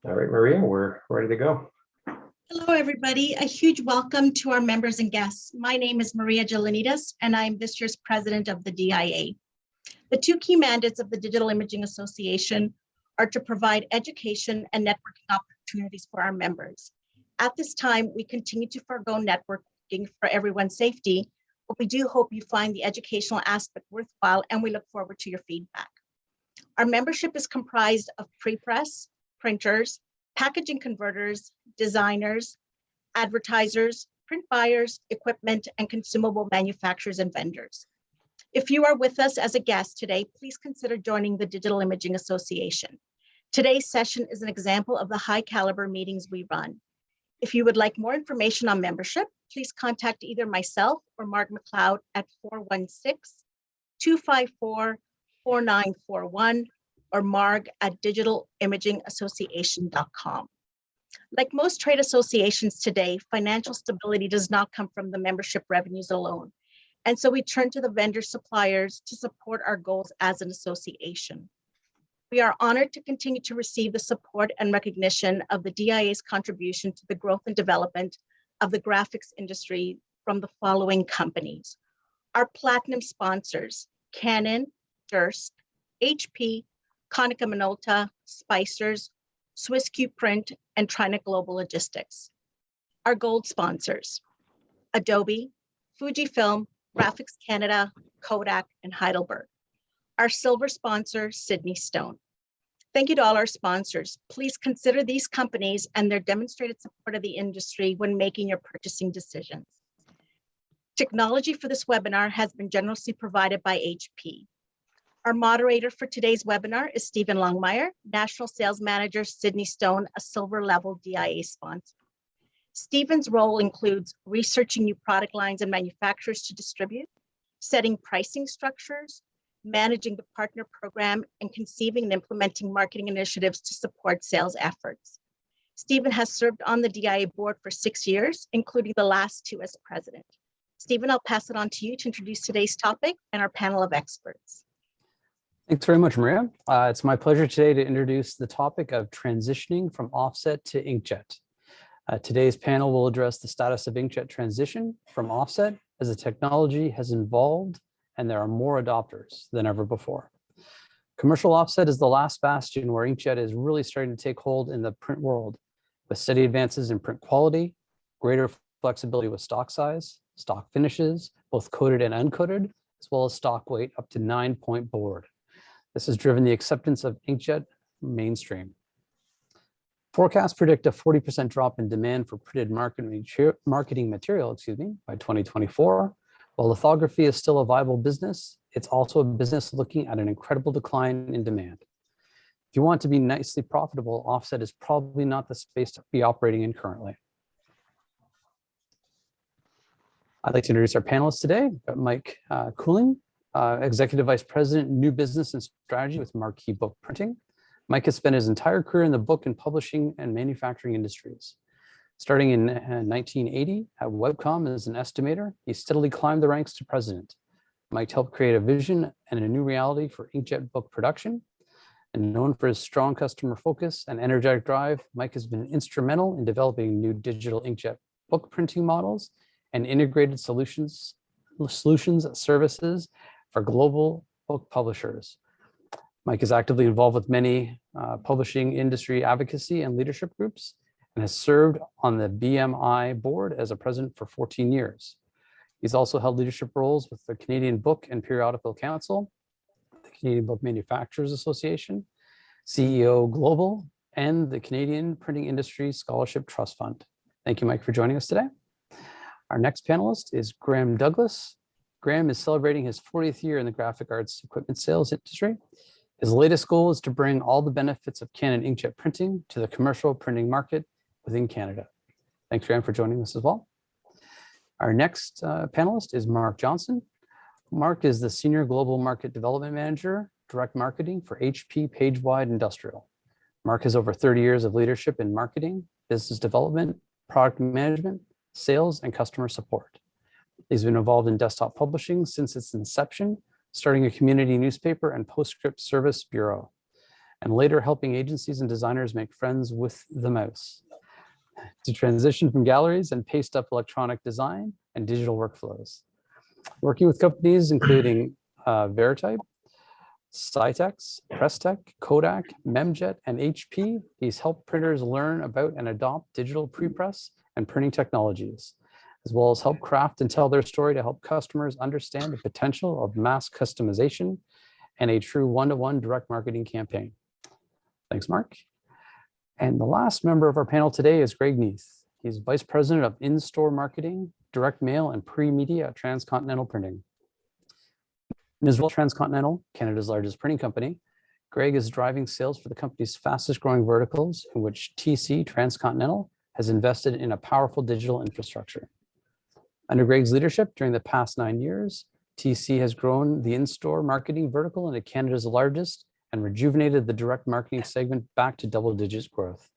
All right, Maria, we're ready to go. Hello, everybody. A huge welcome to our members and guests. My name is Maria Gelanides, and I'm this year's president of the DIA. The two key mandates of the Digital Imaging Association are to provide education and networking opportunities for our members. At this time, we continue to forego networking for everyone's safety, but we do hope you find the educational aspect worthwhile, and we look forward to your feedback. Our membership is comprised of pre-press, printers, packaging converters, designers, advertisers, print buyers, equipment, and consumable manufacturers and vendors. If you are with us as a guest today, please consider joining the Digital Imaging Association. Today's session is an example of the high caliber meetings we run. If you would like more information on membership, please contact either myself or Mark McLeod at 416-254-4941 or marg@digitalimagingassociation.com. Like most trade associations today, financial stability does not come from the membership revenues alone. And so we turn to the vendor suppliers to support our goals as an association. We are honored to continue to receive the support and recognition of the DIA's contribution to the growth and development of the graphics industry from the following companies. Our platinum sponsors, Canon, Durst, HP, Konica Minolta, Spicers, Swiss Q Print, and Trinet Global Logistics. Our gold sponsors, Adobe, Fujifilm, Graphics Canada, Kodak, and Heidelberg. Our silver sponsor, Sydney Stone. Thank you to all our sponsors. Please consider these companies and their demonstrated support of the industry when making your purchasing decisions. Technology for this webinar has been generously provided by HP. Our moderator for today's webinar is Stephen Longmire, National Sales Manager, Sydney Stone, a silver level DIA sponsor. Stephen's role includes researching new product lines and manufacturers to distribute, setting pricing structures, managing the partner program, and conceiving and implementing marketing initiatives to support sales efforts. Stephen has served on the DIA board for 6 years, including the last 2 as president. Stephen, I'll pass it on to you to introduce today's topic and our panel of experts. Thanks very much, Maria. It's my pleasure today to introduce the topic of transitioning from offset to inkjet. Today's panel will address the status of inkjet transition from offset as the technology has evolved and there are more adopters than ever before. Commercial offset is the last bastion where inkjet is really starting to take hold in the print world, with steady advances in print quality, greater flexibility with stock size, stock finishes, both coated and uncoated, as well as stock weight up to 9-point board. This has driven the acceptance of inkjet mainstream. Forecasts predict a 40% drop in demand for printed marketing material, by 2024. While lithography is still a viable business, it's also a business looking at an incredible decline in demand. If you want to be nicely profitable, offset is probably not the space to be operating in currently. I'd like to introduce our panelists today. We've got Mike Cooling, Executive Vice President, New Business and Strategy with Marquee Book Printing. Mike has spent his entire career in the book and publishing and manufacturing industries. Starting in 1980 at Webcom as an estimator, he steadily climbed the ranks to president. Mike helped create a vision and a new reality for inkjet book production. And known for his strong customer focus and energetic drive, Mike has been instrumental in developing new digital inkjet book printing models and integrated solutions services for global book publishers. Mike is actively involved with many publishing industry advocacy and leadership groups and has served on the BMI board as a president for 14 years. He's also held leadership roles with the Canadian Book and Periodical Council, the Canadian Book Manufacturers Association, CEO Global, and the Canadian Printing Industry Scholarship Trust Fund. Thank you, Mike, for joining us today. Our next panelist is Graham Douglas. Graham is celebrating his 40th year in the graphic arts equipment sales industry. His latest goal is to bring all the benefits of Canon inkjet printing to the commercial printing market within Canada. Thanks, Graham, for joining us as well. Our next panelist is Mark Johnson. Mark is the Senior Global Market Development Manager, Direct Marketing for HP PageWide Industrial. Mark has over 30 years of leadership in marketing, business development, product management, sales, and customer support. He's been involved in desktop publishing since its inception, starting a community newspaper and postscript service bureau. and later helping agencies and designers make friends with the mouse, to transition from galleries and paste up electronic design and digital workflows. Working with companies including Veritype, Cytex, Prestech, Kodak, Memjet, and HP, he's helped printers learn about and adopt digital prepress and printing technologies, as well as help craft and tell their story to help customers understand the potential of mass customization and a true one-to-one direct marketing campaign. Thanks, Mark. And the last member of our panel today is Greg Neath. He's Vice President of In-Store Marketing, Direct Mail, and Pre-Media at Transcontinental Printing. In his role at Transcontinental, Canada's largest printing company, Greg is driving sales for the company's fastest growing verticals, in which TC, Transcontinental, has invested in a powerful digital infrastructure. Under Greg's leadership during the past 9 years, TC has grown the in-store marketing vertical into Canada's largest and rejuvenated the direct marketing segment back to double-digit growth.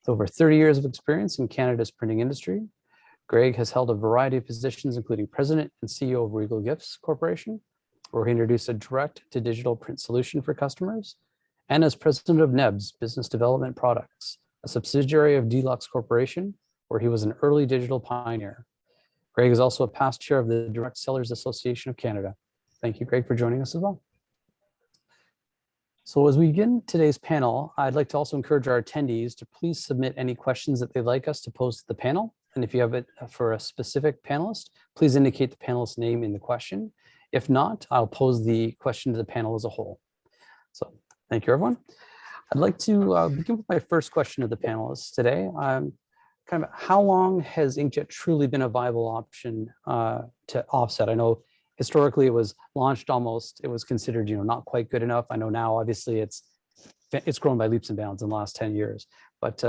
With over 30 years of experience in Canada's printing industry, Greg has held a variety of positions, including President and CEO of Regal Gifts Corporation, where he introduced a direct-to-digital print solution for customers, and as President of NEBS Business Development Products, a subsidiary of Deluxe Corporation, where he was an early digital pioneer. Greg is also a past chair of the Direct Sellers Association of Canada. Thank you, Greg, for joining us as well. So as we begin today's panel, I'd like to also encourage our attendees to please submit any questions that they'd like us to pose to the panel. And if you have it for a specific panelist, please indicate the panelist's name in the question. If not, I'll pose the question to the panel as a whole. So thank you, everyone. I'd like to begin with my first question to the panelists today. Kind of how long has Inkjet truly been a viable option to offset? I know historically it was launched it was considered, not quite good enough. I know now, obviously, it's grown by leaps and bounds in the last 10 years. But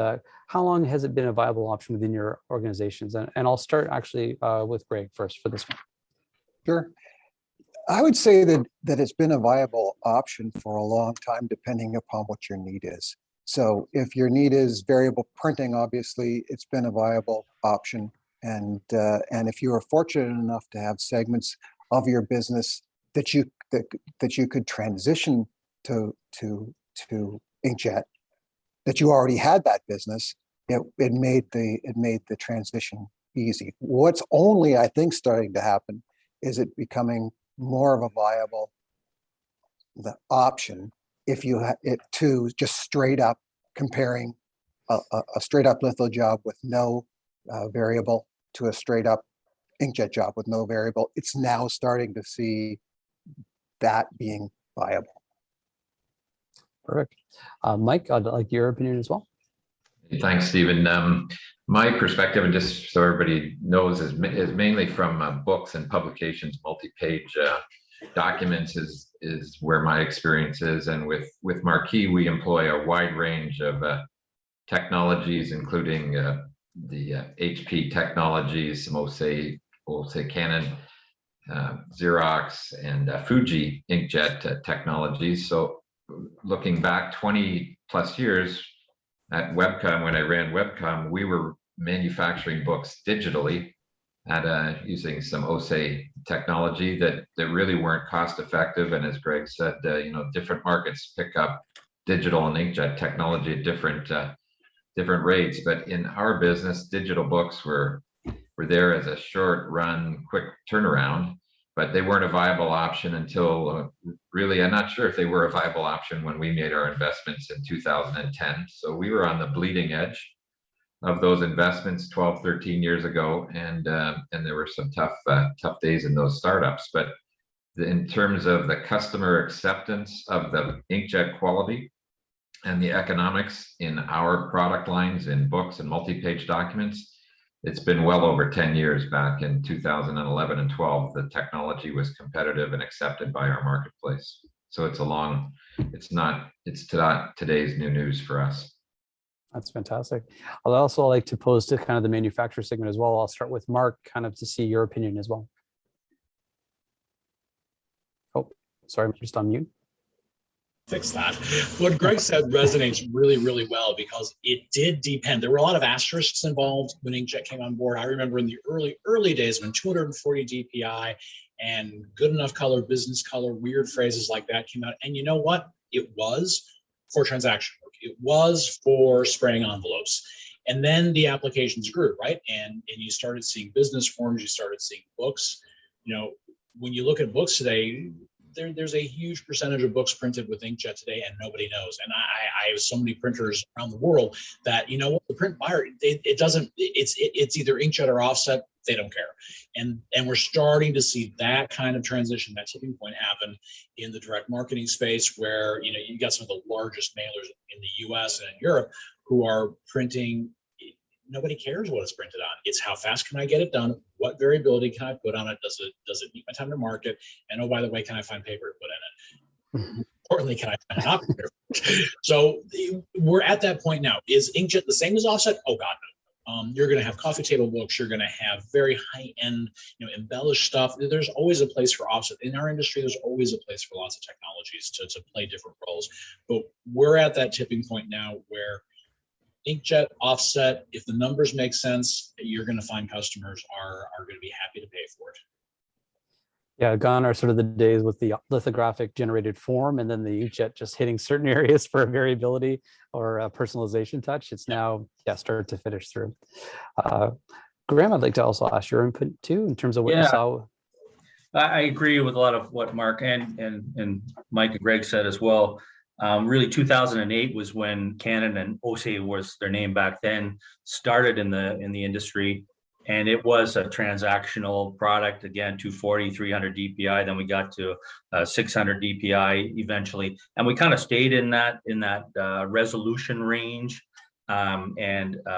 how long has it been a viable option within your organizations? And I'll start actually with Greg first for this one. Sure. I would say that it's been a viable option for a long time, depending upon what your need is. So if your need is variable printing, obviously it's been a viable option. And if you are fortunate enough to have segments of your business that you could transition to Inkjet, that you already had that business, it made the transition easy. What's only, I think, starting to happen is it becoming more of a viable option if you have it to just straight up comparing a straight up litho job with no variable to a straight up inkjet job with no variable. It's now starting to see that being viable. Perfect. Mike, I'd like your opinion as well. Thanks, Stephen. My perspective, and just so everybody knows, is mainly from books and publications. Multi-page documents is where my experience is, and with Marquee, we employ a wide range of technologies, including the HP technologies, some OSE Canon, Xerox, and Fuji inkjet technologies. So looking back 20 plus years at Webcom, when I ran Webcom, we were manufacturing books digitally at using some OSE technology that really weren't cost effective. And as Greg said, different markets pick up digital and inkjet technology at different rates. But in our business, digital books were there as a short run, quick turnaround, but they weren't a viable option until really, I'm not sure if they were a viable option when we made our investments in 2010. So we were on the bleeding edge of those investments 12, 13 years ago. And there were some tough days in those startups. But in terms of the customer acceptance of the inkjet quality and the economics in our product lines in books and multi-page documents, it's been well over 10 years. Back in 2011 and 12, the technology was competitive and accepted by our marketplace. So it's today's new news for us. That's fantastic. I'd also like to pose to kind of the manufacturer segment as well. I'll start with Mark, kind of to see your opinion as well. Oh, sorry, I'm just on mute. Fix that. What Greg said resonates really, really well, because it did depend. There were a lot of asterisks involved when inkjet came on board. I remember in the early days when 240 DPI and good enough color, business color, weird phrases like that came out. And you know what? It was for transaction work. It was for spraying envelopes. And then the applications grew, right? And you started seeing business forms, you started seeing books. You know, when you look at books today, there's a huge percentage of books printed with inkjet today, and nobody knows. And I have so many printers around the world that, you know what, the print buyer, it's either inkjet or offset. They don't care. And we're starting to see that kind of transition, that tipping point happen in the direct marketing space, where, you know, you got some of the largest mailers in the US and in Europe who are printing. Nobody cares what it's printed on. It's how fast can I get it done? What variability can I put on it? Does it meet my time to market? And oh, by the way, can I find paper to put in it? Importantly, can I find an operator? So we're at that point now. Is inkjet the same as offset? Oh God, no. You're going to have coffee table books. You're going to have very high-end, you know, embellished stuff. There's always a place for offset. In our industry, there's always a place for lots of technologies to play different roles. But we're at that tipping point now where inkjet, offset, if the numbers make sense, you're going to find customers are going to be happy to pay for it. Yeah, gone are sort of the days with the lithographic generated form and then the inkjet just hitting certain areas for a variability or a personalization touch. It's now, yeah, start to finish through. Graham, I'd like to also ask your input too, in terms of what you saw. I agree with a lot of what Mark and Mike and Greg said as well. Really, 2008 was when Canon and OSE was their name back then, started in the industry, and it was a transactional product. Again, 240, 300 DPI. Then we got to 600 DPI eventually, and we kind of stayed in that resolution range.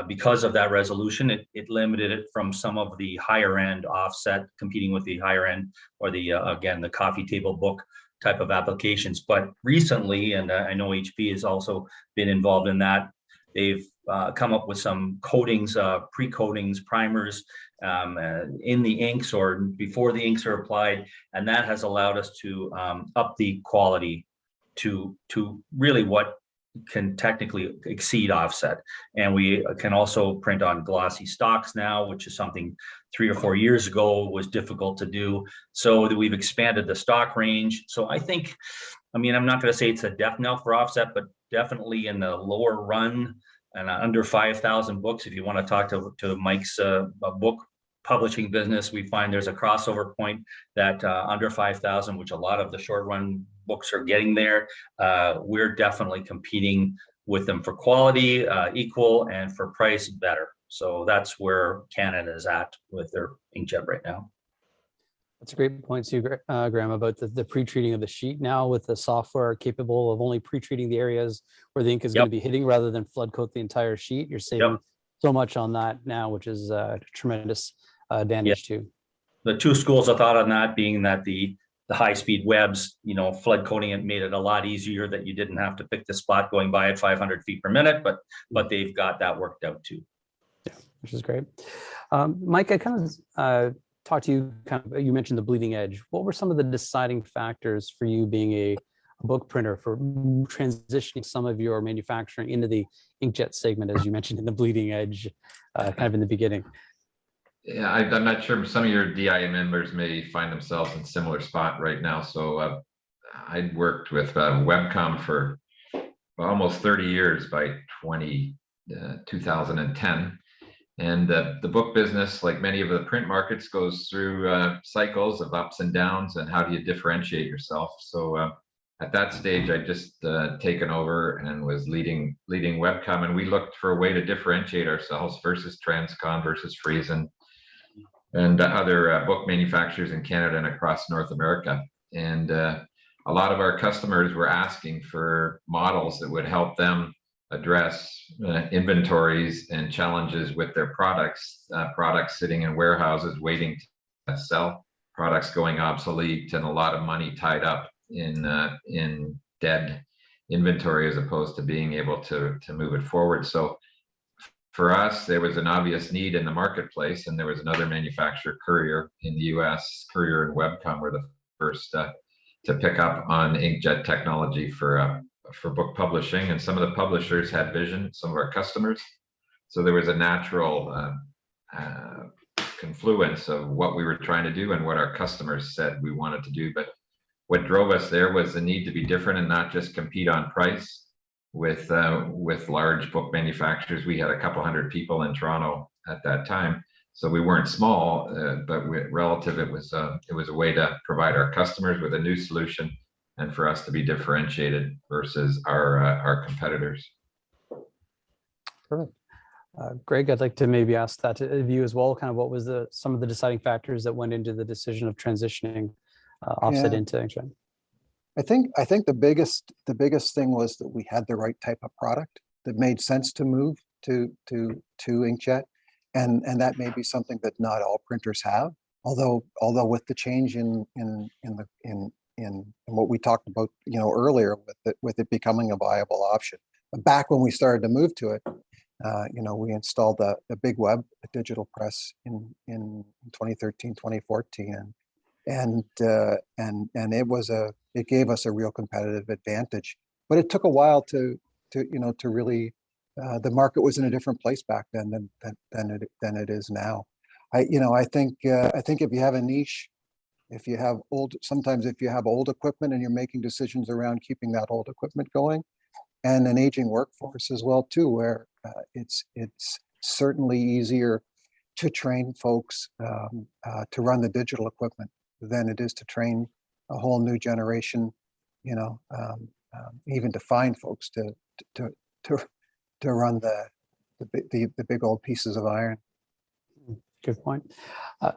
Because of that resolution, it limited it from some of the higher end offset, competing with the higher end or the again the coffee table book type of applications. But recently, and I know HP has also been involved in that, they've come up with some coatings, pre-coatings, primers in the inks or before the inks are applied, and that has allowed us to up the quality to really what can technically exceed offset. And we can also print on glossy stocks now, which is something 3 or 4 years ago was difficult to do. So we've expanded the stock range. So I think, I mean, I'm not going to say it's a death knell for offset, but definitely in the lower run and under 5,000 books. If you want to talk to Mike's book publishing business, we find there's a crossover point that under 5,000, which a lot of the short run books are getting there. We're definitely competing with them for quality, equal, and for price better. So that's where Canon is at with their inkjet right now. That's a great point too, Graham, about the pre-treating of the sheet now with the software capable of only pre-treating the areas where the ink is going to be hitting rather than flood coat the entire sheet. You're saving so much on that now, which is a tremendous advantage too. The two schools of thought on that being that the high-speed webs, you know, flood coating it made it a lot easier, that you didn't have to pick the spot going by at 500 feet per minute, but they've got that worked out too. Yeah, which is great. Mike, I kind of talked to you, you mentioned the bleeding edge. What were some of the deciding factors for you being a book printer for transitioning some of your manufacturing into the inkjet segment, as you mentioned in the bleeding edge, kind of in the beginning? Yeah, I'm not sure. Some of your DI members may find themselves in similar spot right now. So I worked with webcom for almost 30 years by 2010. And the book business, like many of the print markets, goes through cycles of ups and downs, and how do you differentiate yourself? So at that stage, I just taken over and was leading webcom, and we looked for a way to differentiate ourselves versus Transcon, versus Friesen, and other book manufacturers in Canada and across North America. And a lot of our customers were asking for models that would help them address inventories and challenges with their products, products sitting in warehouses waiting to sell, products going obsolete, and a lot of money tied up in dead inventory as opposed to being able to move it forward. So for us, there was an obvious need in the marketplace, and there was another manufacturer, Courier, in the US. Courier and Webcom were the first to pick up on inkjet technology for book publishing, and some of the publishers had vision, some of our customers. So there was a natural confluence of what we were trying to do and what our customers said we wanted to do. But what drove us there was the need to be different and not just compete on price, with large book manufacturers. We had a couple hundred people in Toronto at that time, so we weren't small, but relative, it was a way to provide our customers with a new solution, and for us to be differentiated versus our competitors. Perfect. Greg, I'd like to maybe ask that of you as well. Kind of what was some of the deciding factors that went into the decision of transitioning offset into Inkjet? I think the biggest thing was that we had the right type of product that made sense to move to Inkjet, and that may be something that not all printers have. Although with the change in what we talked about, earlier, with it becoming a viable option. But back when we started to move to it, we installed the Big Web, a digital press in 2013, 2014, and it gave us a real competitive advantage. But it took a while to really, the market was in a different place back then than it is now. I think if you have a niche, if you have old equipment and you're making decisions around keeping that old equipment going, and an aging workforce as well too, where it's certainly easier to train folks to run the digital equipment than it is to train a whole new generation, even to find folks to run the big old pieces of iron. Good point.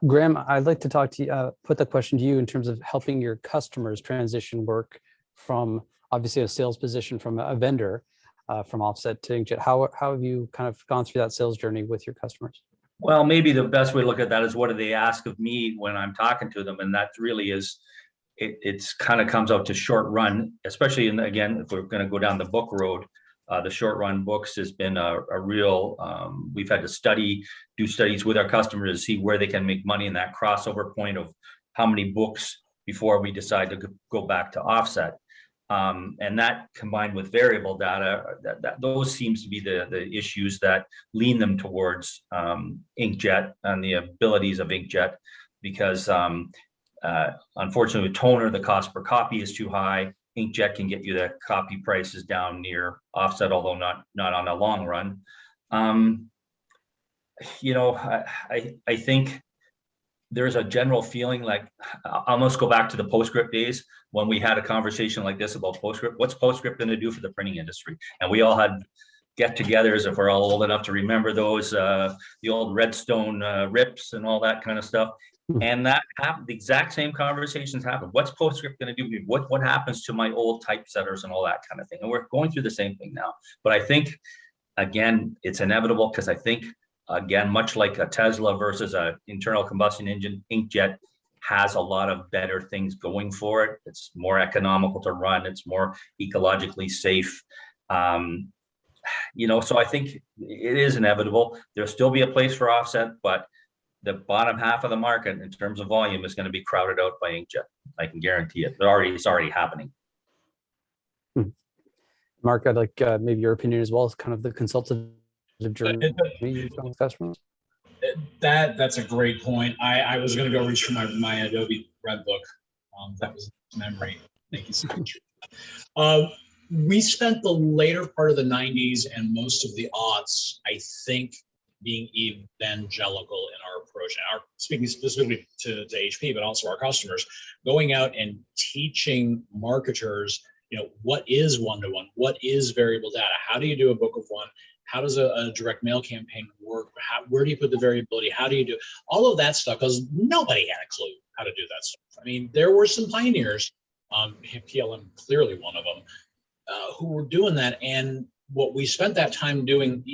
Graham, I'd like to talk to you, put the question to you in terms of helping your customers transition work from obviously a sales position from a vendor, from offset to Inkjet. How have you kind of gone through that sales journey with your customers? Well, maybe the best way to look at that is, what do they ask of me when I'm talking to them? And that really is, it's kind of comes out to short run, especially again, if we're going to go down the book road, the short run books has been a real, we've had to do studies with our customers to see where they can make money in that crossover point of how many books before we decide to go back to offset. And that, combined with variable data, those seems to be the issues that lean them towards Inkjet and the abilities of Inkjet, because unfortunately with toner, the cost per copy is too high. Inkjet can get you the copy prices down near offset, although not on a long run. I think there's a general feeling like, I almost go back to the PostScript days when we had a conversation like this about PostScript. What's PostScript going to do for the printing industry? And we all had get-togethers, if we're all old enough to remember those, the old Redstone rips and all that kind of stuff. And that happened. The exact same conversations happen. What's PostScript going to do? What happens to my old typesetters and all that kind of thing? And we're going through the same thing now. But I think, again, it's inevitable, because I think, again, much like a Tesla versus an internal combustion engine, Inkjet has a lot of better things going for it. It's more economical to run. It's more ecologically safe. So I think it is inevitable. There'll still be a place for offset, but the bottom half of the market in terms of volume is going to be crowded out by Inkjet. I can guarantee it. It's already happening. Mark, I'd like maybe your opinion as well as kind of the consultative journey with customers. That's a great point. I was going to go reach for my Adobe Redbook. That was memory. Thank you so much. We spent the later part of the 90s and most of the aughts, I think, being evangelical in our approach. And speaking specifically to HP, but also our customers, going out and teaching marketers, what is one-to-one? What is variable data? How do you do a book of one? How does a direct mail campaign work? Where do you put the variability? How do you do all of that stuff? Because nobody had a clue how to do that stuff. I mean, there were some pioneers, PLM clearly one of them, who were doing that. And what we spent that time doing,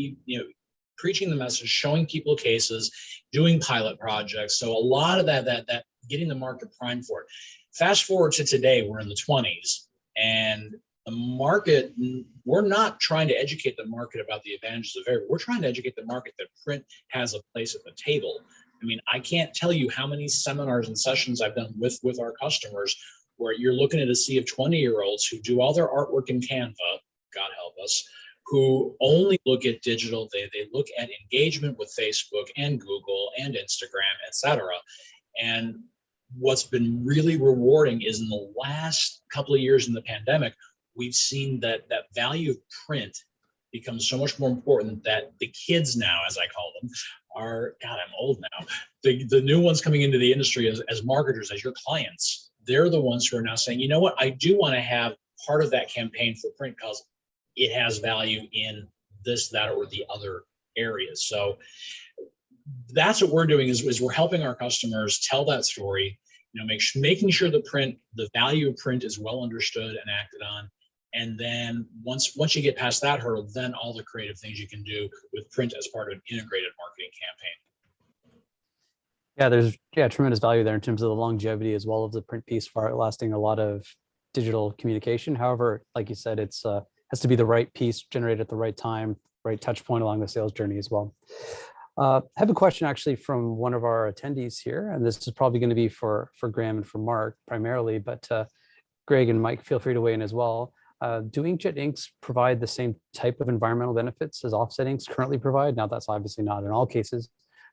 preaching the message, showing people cases, doing pilot projects. So a lot of that getting the market primed for it. Fast forward to today, we're in the 20s, and the market, we're not trying to educate the market about the advantages of variable. We're trying to educate the market that print has a place at the table. I mean, I can't tell you how many seminars and sessions I've done with our customers where you're looking at a sea of 20-year-olds who do all their artwork in Canva, God help us, who only look at digital. They look at engagement with Facebook and Google and Instagram, etc. And what's been really rewarding is in the last couple of years in the pandemic, we've seen that value of print becomes so much more important that the kids now, as I call them, are, God, I'm old now. The new ones coming into the industry as marketers, as your clients, they're the ones who are now saying, you know what, I do want to have part of that campaign for print because it has value in this, that, or the other areas. So that's what we're doing is we're helping our customers tell that story, making sure the value of print is well understood and acted on. And then once you get past that hurdle, then all the creative things you can do with print as part of an integrated marketing campaign. Yeah, there's tremendous value there in terms of the longevity as well as the print piece for lasting a lot of digital communication. However, like you said, it's has to be the right piece generated at the right time, right touch point along the sales journey as well. I have a question actually from one of our attendees here, and this is probably going to be for Graham and for Mark primarily, but Greg and Mike, feel free to weigh in as well. Do inkjet inks provide the same type of environmental benefits as offset inks currently provide? Now, that's obviously not in all cases,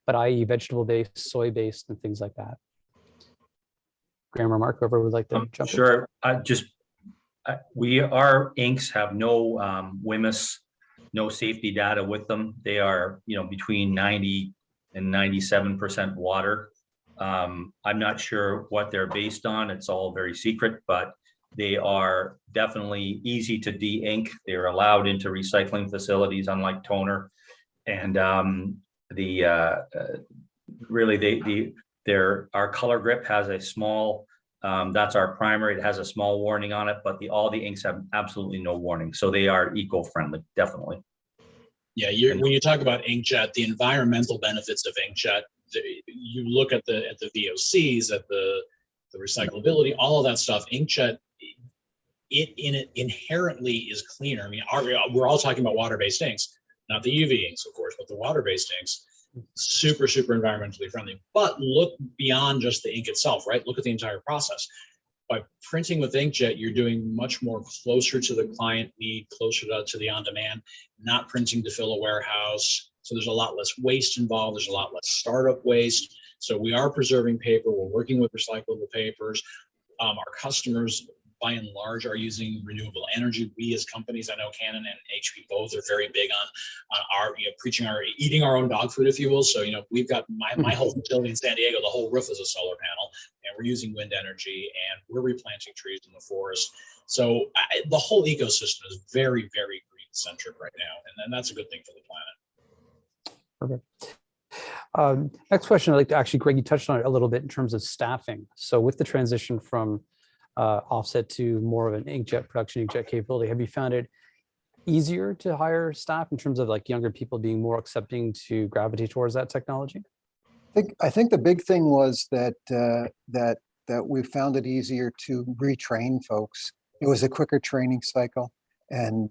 but i.e. vegetable-based, soy-based, and things like that. Graham or Mark, whoever would like to jump in. Sure. Our inks have no WMIS, no safety data with them. They are, between 90 and 97% water. I'm not sure what they're based on. It's all very secret, but they are definitely easy to de-ink. They're allowed into recycling facilities, unlike toner. And our color grip has a small, that's our primer. It has a small warning on it, but all the inks have absolutely no warning. So they are eco-friendly, definitely. Yeah, when you talk about inkjet, the environmental benefits of inkjet, you look at the VOCs, at the recyclability, all of that stuff. Inkjet, it inherently is cleaner. I mean, we're all talking about water-based inks, not the UV inks, of course, but the water-based inks. Super environmentally friendly. But look beyond just the ink itself, right? Look at the entire process. By printing with inkjet, you're doing much more closer to the client need, closer to the on-demand, not printing to fill a warehouse. So there's a lot less waste involved. There's a lot less startup waste. So we are preserving paper. We're working with recyclable papers. Our customers, by and large, are using renewable energy. We as companies, I know Canon and HP both are very big on our, eating our own dog food, if you will. So, we've got my whole facility in San Diego, the whole roof is a solar panel, and we're using wind energy, and we're replanting trees in the forest. So the whole ecosystem is very green centric right now. And that's a good thing for the planet. Perfect. Next question, I'd like to actually, Greg, you touched on it a little bit in terms of staffing. So with the transition from offset to more of an inkjet production, inkjet capability, have you found it easier to hire staff in terms of like younger people being more accepting to gravitate towards that technology? I think the big thing was that we found it easier to retrain folks. It was a quicker training cycle, and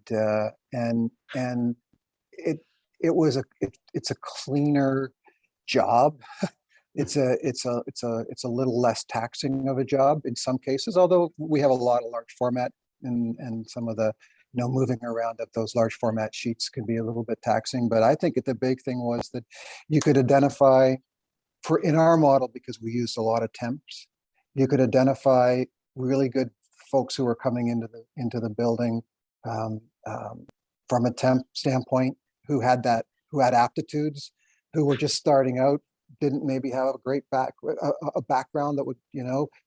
it's a cleaner job. It's a little less taxing of a job in some cases, although we have a lot of large format and some of the moving around of those large format sheets can be a little bit taxing. But I think the big thing was that you could identify, in our model, because we used a lot of temps, you could identify really good folks who were coming into the building from a temp standpoint, who had aptitudes, who were just starting out, didn't maybe have a great background that would,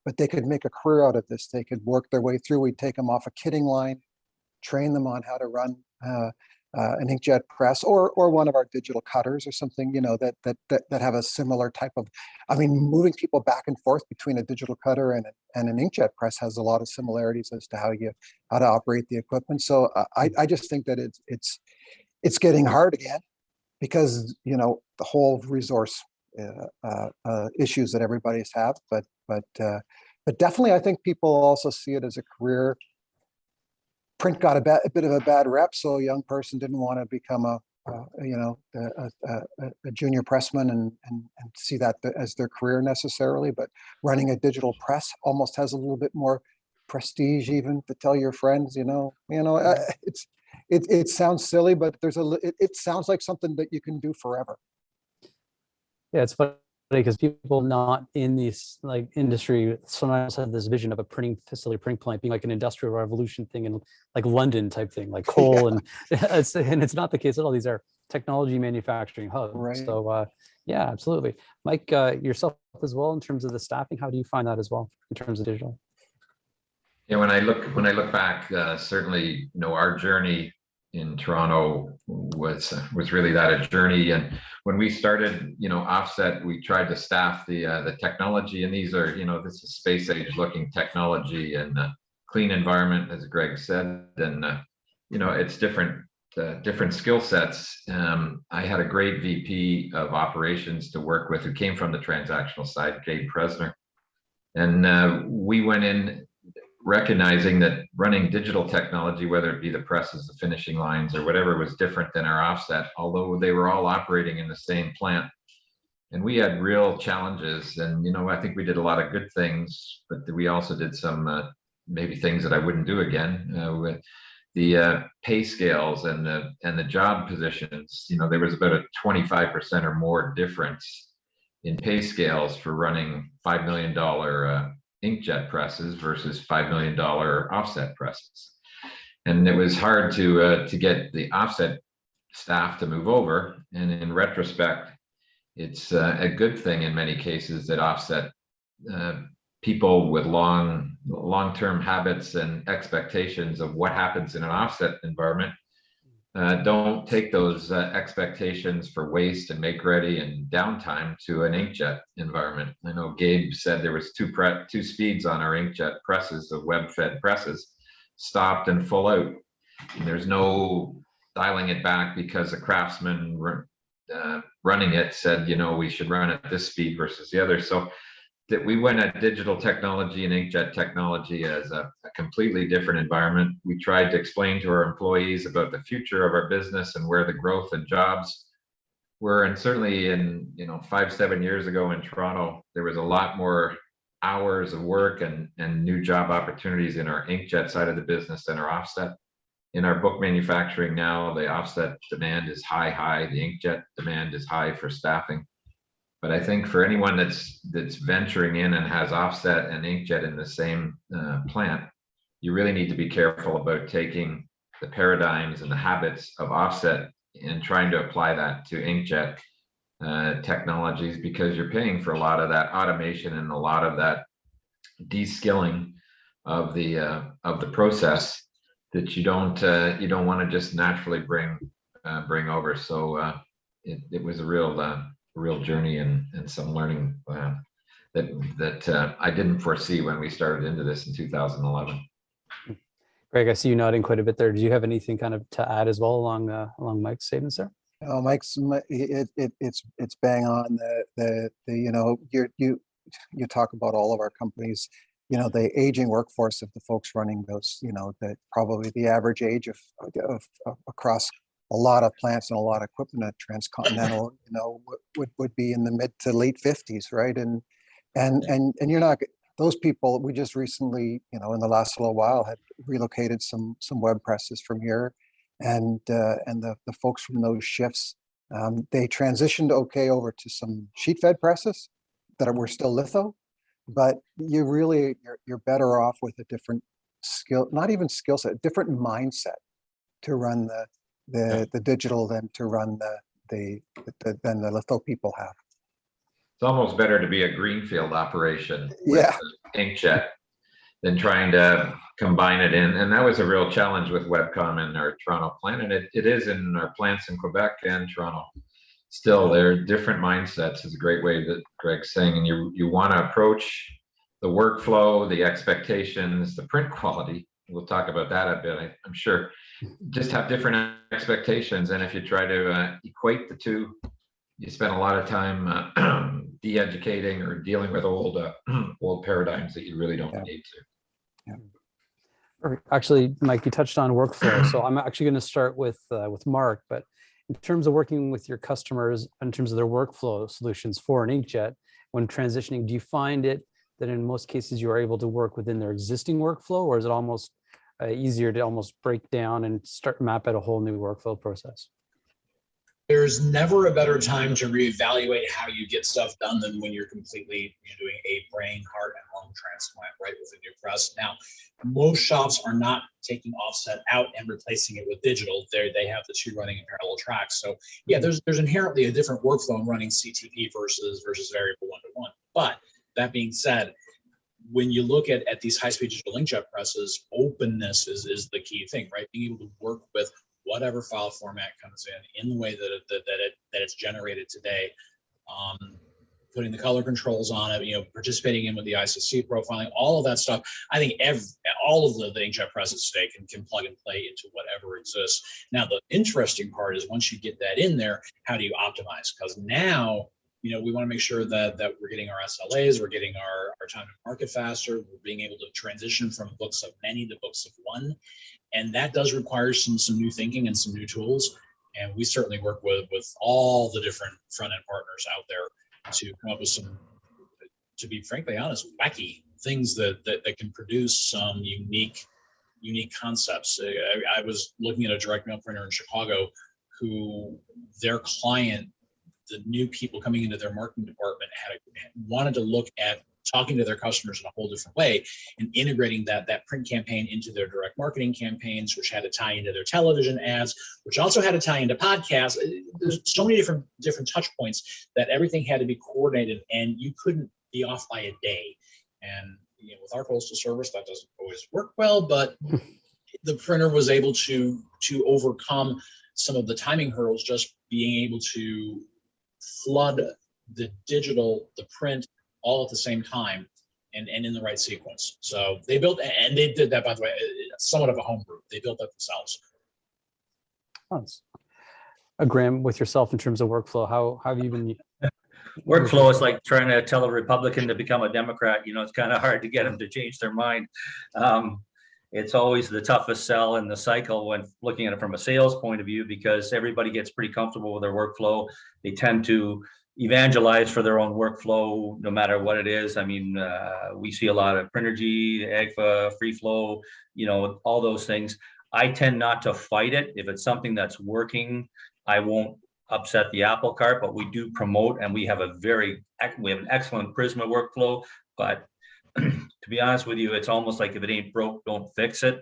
but they could make a career out of this. They could work their way through. We'd take them off a kitting line, train them on how to run an inkjet press or one of our digital cutters or something, that have a similar type of, moving people back and forth between a digital cutter and an inkjet press has a lot of similarities as to how to operate the equipment. So I just think that it's getting hard again because, the whole resource issues that everybody's have, but definitely I think people also see it as a career. Print got a bit of a bad rep, so a young person didn't want to become a junior pressman and see that as their career necessarily. But running a digital press almost has a little bit more prestige, even to tell your friends. It sounds silly, but it sounds like something that you can do forever. Yeah, it's funny because people not in this like industry sometimes have this vision of a printing facility, printing plant being like an industrial revolution thing in like London type thing, like coal, and it's not the case at all. These are technology manufacturing hubs. Right. So yeah, absolutely. Mike, yourself as well, in terms of the staffing, how do you find that as well in terms of digital? Yeah, when I look back, certainly, our journey in Toronto was really that, a journey. And when we started, Offset, we tried to staff the technology, and these are, this is space age looking technology and clean environment, as Greg said, and it's different skill sets. I had a great VP of operations to work with who came from the transactional side, Gabe Presner, and we went in recognizing that running digital technology, whether it be the presses, the finishing lines, or whatever, was different than our offset, although they were all operating in the same plant. And we had real challenges. And, I think we did a lot of good things, but we also did some maybe things that I wouldn't do again with the pay scales and the job positions. There was about a 25% or more difference in pay scales for running $5 million inkjet presses versus $5 million offset presses. And it was hard to get the offset staff to move over. And in retrospect, it's a good thing in many cases that offset people with long-term habits and expectations of what happens in an offset environment don't take those expectations for waste and make ready and downtime to an inkjet environment. I know Gabe said there was two speeds on our inkjet presses, the web-fed presses, stopped and full out. And there's no dialing it back because a craftsman running it said, we should run at this speed versus the other. So that we went at digital technology and inkjet technology as a completely different environment. We tried to explain to our employees about the future of our business and where the growth and jobs were. And certainly in 5-7 years ago in Toronto, there was a lot more hours of work and new job opportunities in our inkjet side of the business than our offset. In our book manufacturing now, the offset demand is high. The inkjet demand is high for staffing. But I think for anyone that's venturing in and has offset and inkjet in the same plant, you really need to be careful about taking the paradigms and the habits of offset and trying to apply that to inkjet technologies, because you're paying for a lot of that automation and a lot of that de-skilling of the process that you don't want to just naturally bring over. So it was a real journey and some learning that I didn't foresee when we started into this in 2011. Greg, I see you nodding quite a bit there. Do you have anything kind of to add as well along Mike's statements there? Mike's it's bang on. You talk about all of our companies, the aging workforce of the folks running those, that probably the average age of across a lot of plants and a lot of equipment at Transcontinental, would be in the mid to late 50s, right? And you're not, those people, we just recently, in the last little while, had relocated some web presses from here, and the folks from those shifts, they transitioned over to some sheet fed presses that were still litho, but you're better off with a different skill, not even skill set, different mindset to run the digital than to run than the litho people have. It's almost better to be a greenfield operation with inkjet than trying to combine it in. And that was a real challenge with Webcom in our Toronto plant, and it is in our plants in Quebec and Toronto. Still, they're different mindsets is a great way that Greg's saying, and you want to approach the workflow, the expectations, the print quality. We'll talk about that a bit, I'm sure. Just have different expectations, and if you try to equate the two, you spend a lot of time de-educating or dealing with old paradigms that you really don't need to. Yeah. Perfect. Actually, Mike, you touched on workflow, so I'm actually going to start with Mark. But in terms of working with your customers, in terms of their workflow solutions for an inkjet, when transitioning, do you find it that in most cases you are able to work within their existing workflow, or is it almost easier to almost break down and map out a whole new workflow process? There's never a better time to reevaluate how you get stuff done than when you're completely doing a brain, heart, and lung transplant right within your press. Now, most shops are not taking offset out and replacing it with digital. They have the two running in parallel tracks. So yeah, there's inherently a different workflow in running CTP versus variable one-to-one. But that being said, when you look at these high-speed digital inkjet presses, openness is the key thing, right? Being able to work with whatever file format comes in the way that it's generated today, putting the color controls on it, participating in with the ICC profiling, all of that stuff. I think all of the inkjet presses today can plug and play into whatever exists. Now, the interesting part is once you get that in there, how do you optimize? Because now, we want to make sure that we're getting our SLAs, we're getting our time to market faster, we're being able to transition from books of many to books of one. And that does require some new thinking and some new tools. And we certainly work with all the different front-end partners out there to come up with some, to be frankly honest, wacky things that can produce some unique concepts. I was looking at a direct mail printer in Chicago who their client, the new people coming into their marketing department wanted to look at talking to their customers in a whole different way and integrating that print campaign into their direct marketing campaigns, which had to tie into their television ads, which also had to tie into podcasts. There's so many different touch points that everything had to be coordinated, and you couldn't be off by a day. And with our postal service, that doesn't always work well, but the printer was able to overcome some of the timing hurdles, just being able to flood the digital, the print, all at the same time and in the right sequence. So they built, and they did that, by the way, somewhat of a home brew. They built that themselves. Graham, with yourself in terms of workflow, how have you been? Workflow is like trying to tell a Republican to become a Democrat. It's kind of hard to get them to change their mind. It's always the toughest sell in the cycle when looking at it from a sales point of view, because everybody gets pretty comfortable with their workflow. They tend to evangelize for their own workflow, no matter what it is. I mean, we see a lot of Printergy, Agfa, Free Flow, all those things. I tend not to fight it. If it's something that's working, I won't upset the apple cart, but we do promote, and we have an excellent Prisma workflow. But to be honest with you, it's almost like if it ain't broke, don't fix it.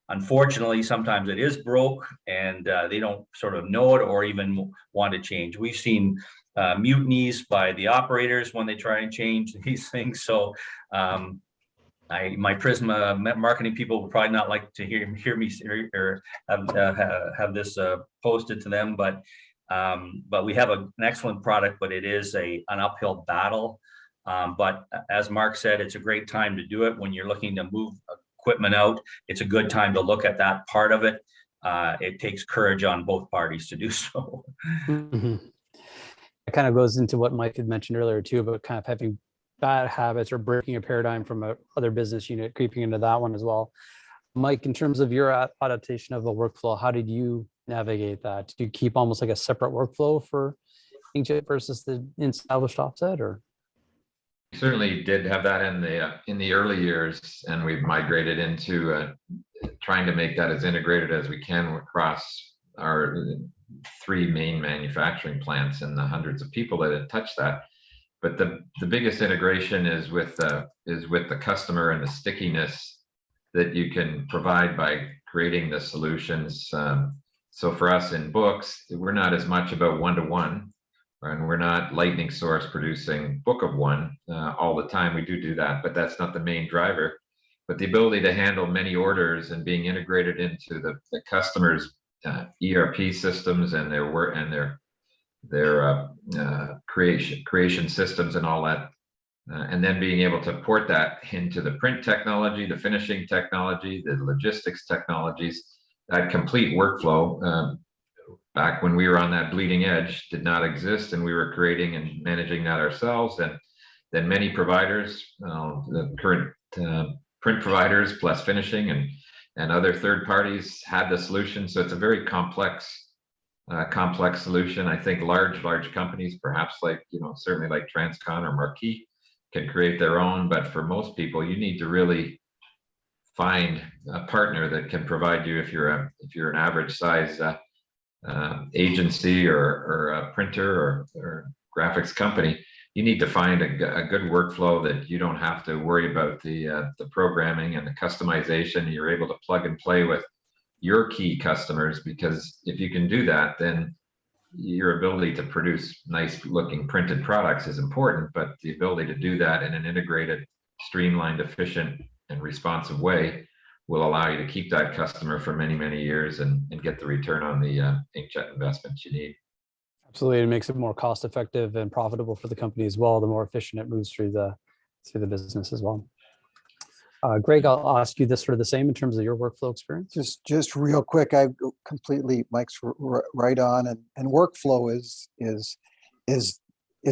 Unfortunately, sometimes it is broke and they don't sort of know it or even want to change. We've seen mutinies by the operators when they try and change these things. So my Prisma marketing people would probably not like to hear me or have this posted to them, but we have an excellent product, but it is an uphill battle. But as Mark said, it's a great time to do it when you're looking to move equipment out. It's a good time to look at that part of it. It takes courage on both parties to do so. Mm-hmm. It kind of goes into what Mike had mentioned earlier too, about kind of having bad habits or breaking a paradigm from other business unit, creeping into that one as well. Mike, in terms of your adaptation of the workflow, how did you navigate that? Do you keep almost like a separate workflow for inkjet versus the established offset, or? Certainly did have that in the early years, and we've migrated into trying to make that as integrated as we can across our 3 main manufacturing plants and the hundreds of people that had touched that. But the biggest integration is with the customer and the stickiness that you can provide by creating the solutions. So for us in books, we're not as much about one-to-one, and we're not lightning source producing book of one all the time. We do that, but that's not the main driver. But the ability to handle many orders and being integrated into the customer's ERP systems and their work and their creation systems and all that, and then being able to port that into the print technology, the finishing technology, the logistics technologies, that complete workflow. Back when we were on that bleeding edge did not exist, and we were creating and managing that ourselves. And then many providers, the current print providers plus finishing and other third parties had the solution. So it's a very complex solution. I think large companies, perhaps like, certainly like Transcon or Marquis, can create their own. But for most people, you need to really find a partner that can provide you, if you're an average size agency or a printer or graphics company, you need to find a good workflow that you don't have to worry about the programming and the customization. You're able to plug and play with your key customers, because if you can do that, then your ability to produce nice looking printed products is important, but the ability to do that in an integrated, streamlined, efficient, and responsive way will allow you to keep that customer for many, many years and get the return on the inkjet investments you need. Absolutely, it makes it more cost effective and profitable for the company as well. The more efficient it moves through the business as well. Greg, I'll ask you this sort of the same in terms of your workflow experience. Just real quick, I completely, Mike's right on, and workflow is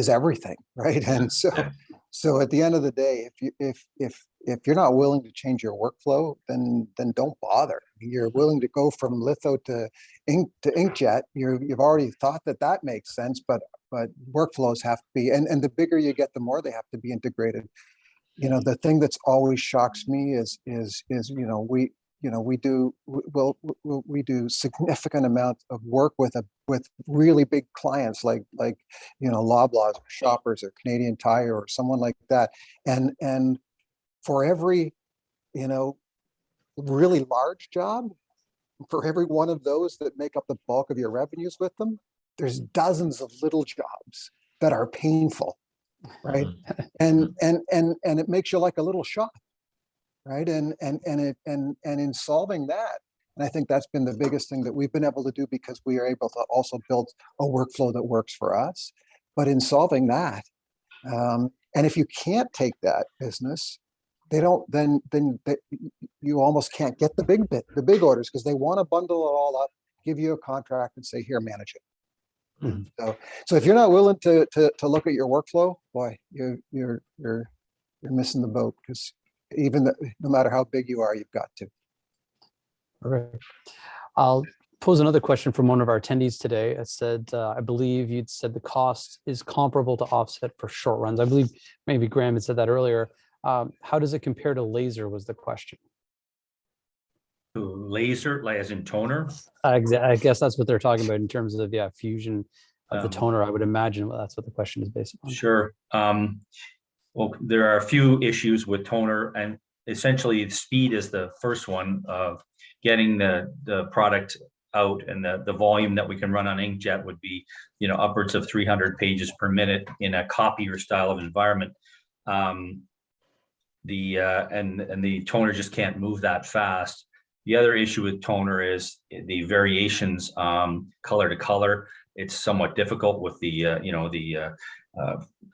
everything, right? And so at the end of the day, if you're not willing to change your workflow, then don't bother. You're willing to go from litho to inkjet. You've already thought that makes sense, but workflows have to be, and the bigger you get, the more they have to be integrated. The thing that's always shocks me is we do significant amounts of work with really big clients like Loblaws or Shoppers or Canadian Tire or someone like that, and for every really large job, for every one of those that make up the bulk of your revenues with them, there's dozens of little jobs that are painful, right? And it makes you like a little shop, right? And in solving that, and I think that's been the biggest thing that we've been able to do, because we are able to also build a workflow that works for us. But in solving that, and if you can't take that business, then you almost can't get the big orders, because they want to bundle it all up, give you a contract, and say, here, manage it. So if you're not willing to look at your workflow, boy, you're missing the boat, because no matter how big you are, you've got to. All right. I'll pose another question from one of our attendees today. It said, I believe you'd said the cost is comparable to offset for short runs. I believe maybe Graham had said that earlier. How does it compare to laser was the question. Laser, like as in toner? I guess that's what they're talking about in terms of fusion of the toner. I would imagine that's what the question is based on. Sure. Well, there are a few issues with toner, and essentially speed is the first one of getting the product out, and the volume that we can run on inkjet would be upwards of 300 pages per minute in a copier style of environment. The toner just can't move that fast. The other issue with toner is the variations, color to color. It's somewhat difficult with the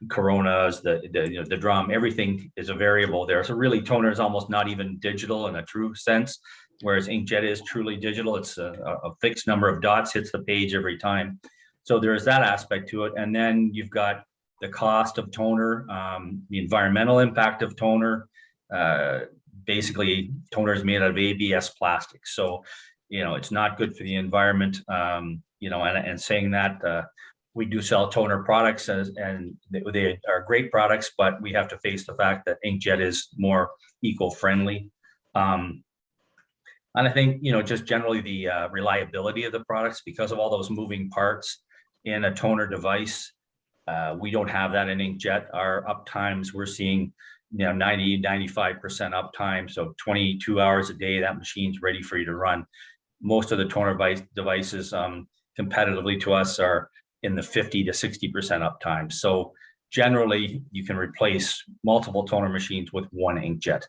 coronas, the drum. Everything is a variable there. So really, toner is almost not even digital in a true sense, whereas inkjet is truly digital. It's a fixed number of dots hits the page every time. So there's that aspect to it, and then you've got the cost of toner, the environmental impact of toner. Basically, toner is made out of ABS plastic, so it's not good for the environment. And saying that, we do sell toner products, and they are great products, but we have to face the fact that inkjet is more eco-friendly. And I think just generally the reliability of the products, because of all those moving parts in a toner device. We don't have that in inkjet. Our uptimes, we're seeing 90-95% uptime, so 22 hours a day that machine's ready for you to run. Most of the toner devices competitively to us are in the 50 to 60% uptime. So generally you can replace multiple toner machines with one inkjet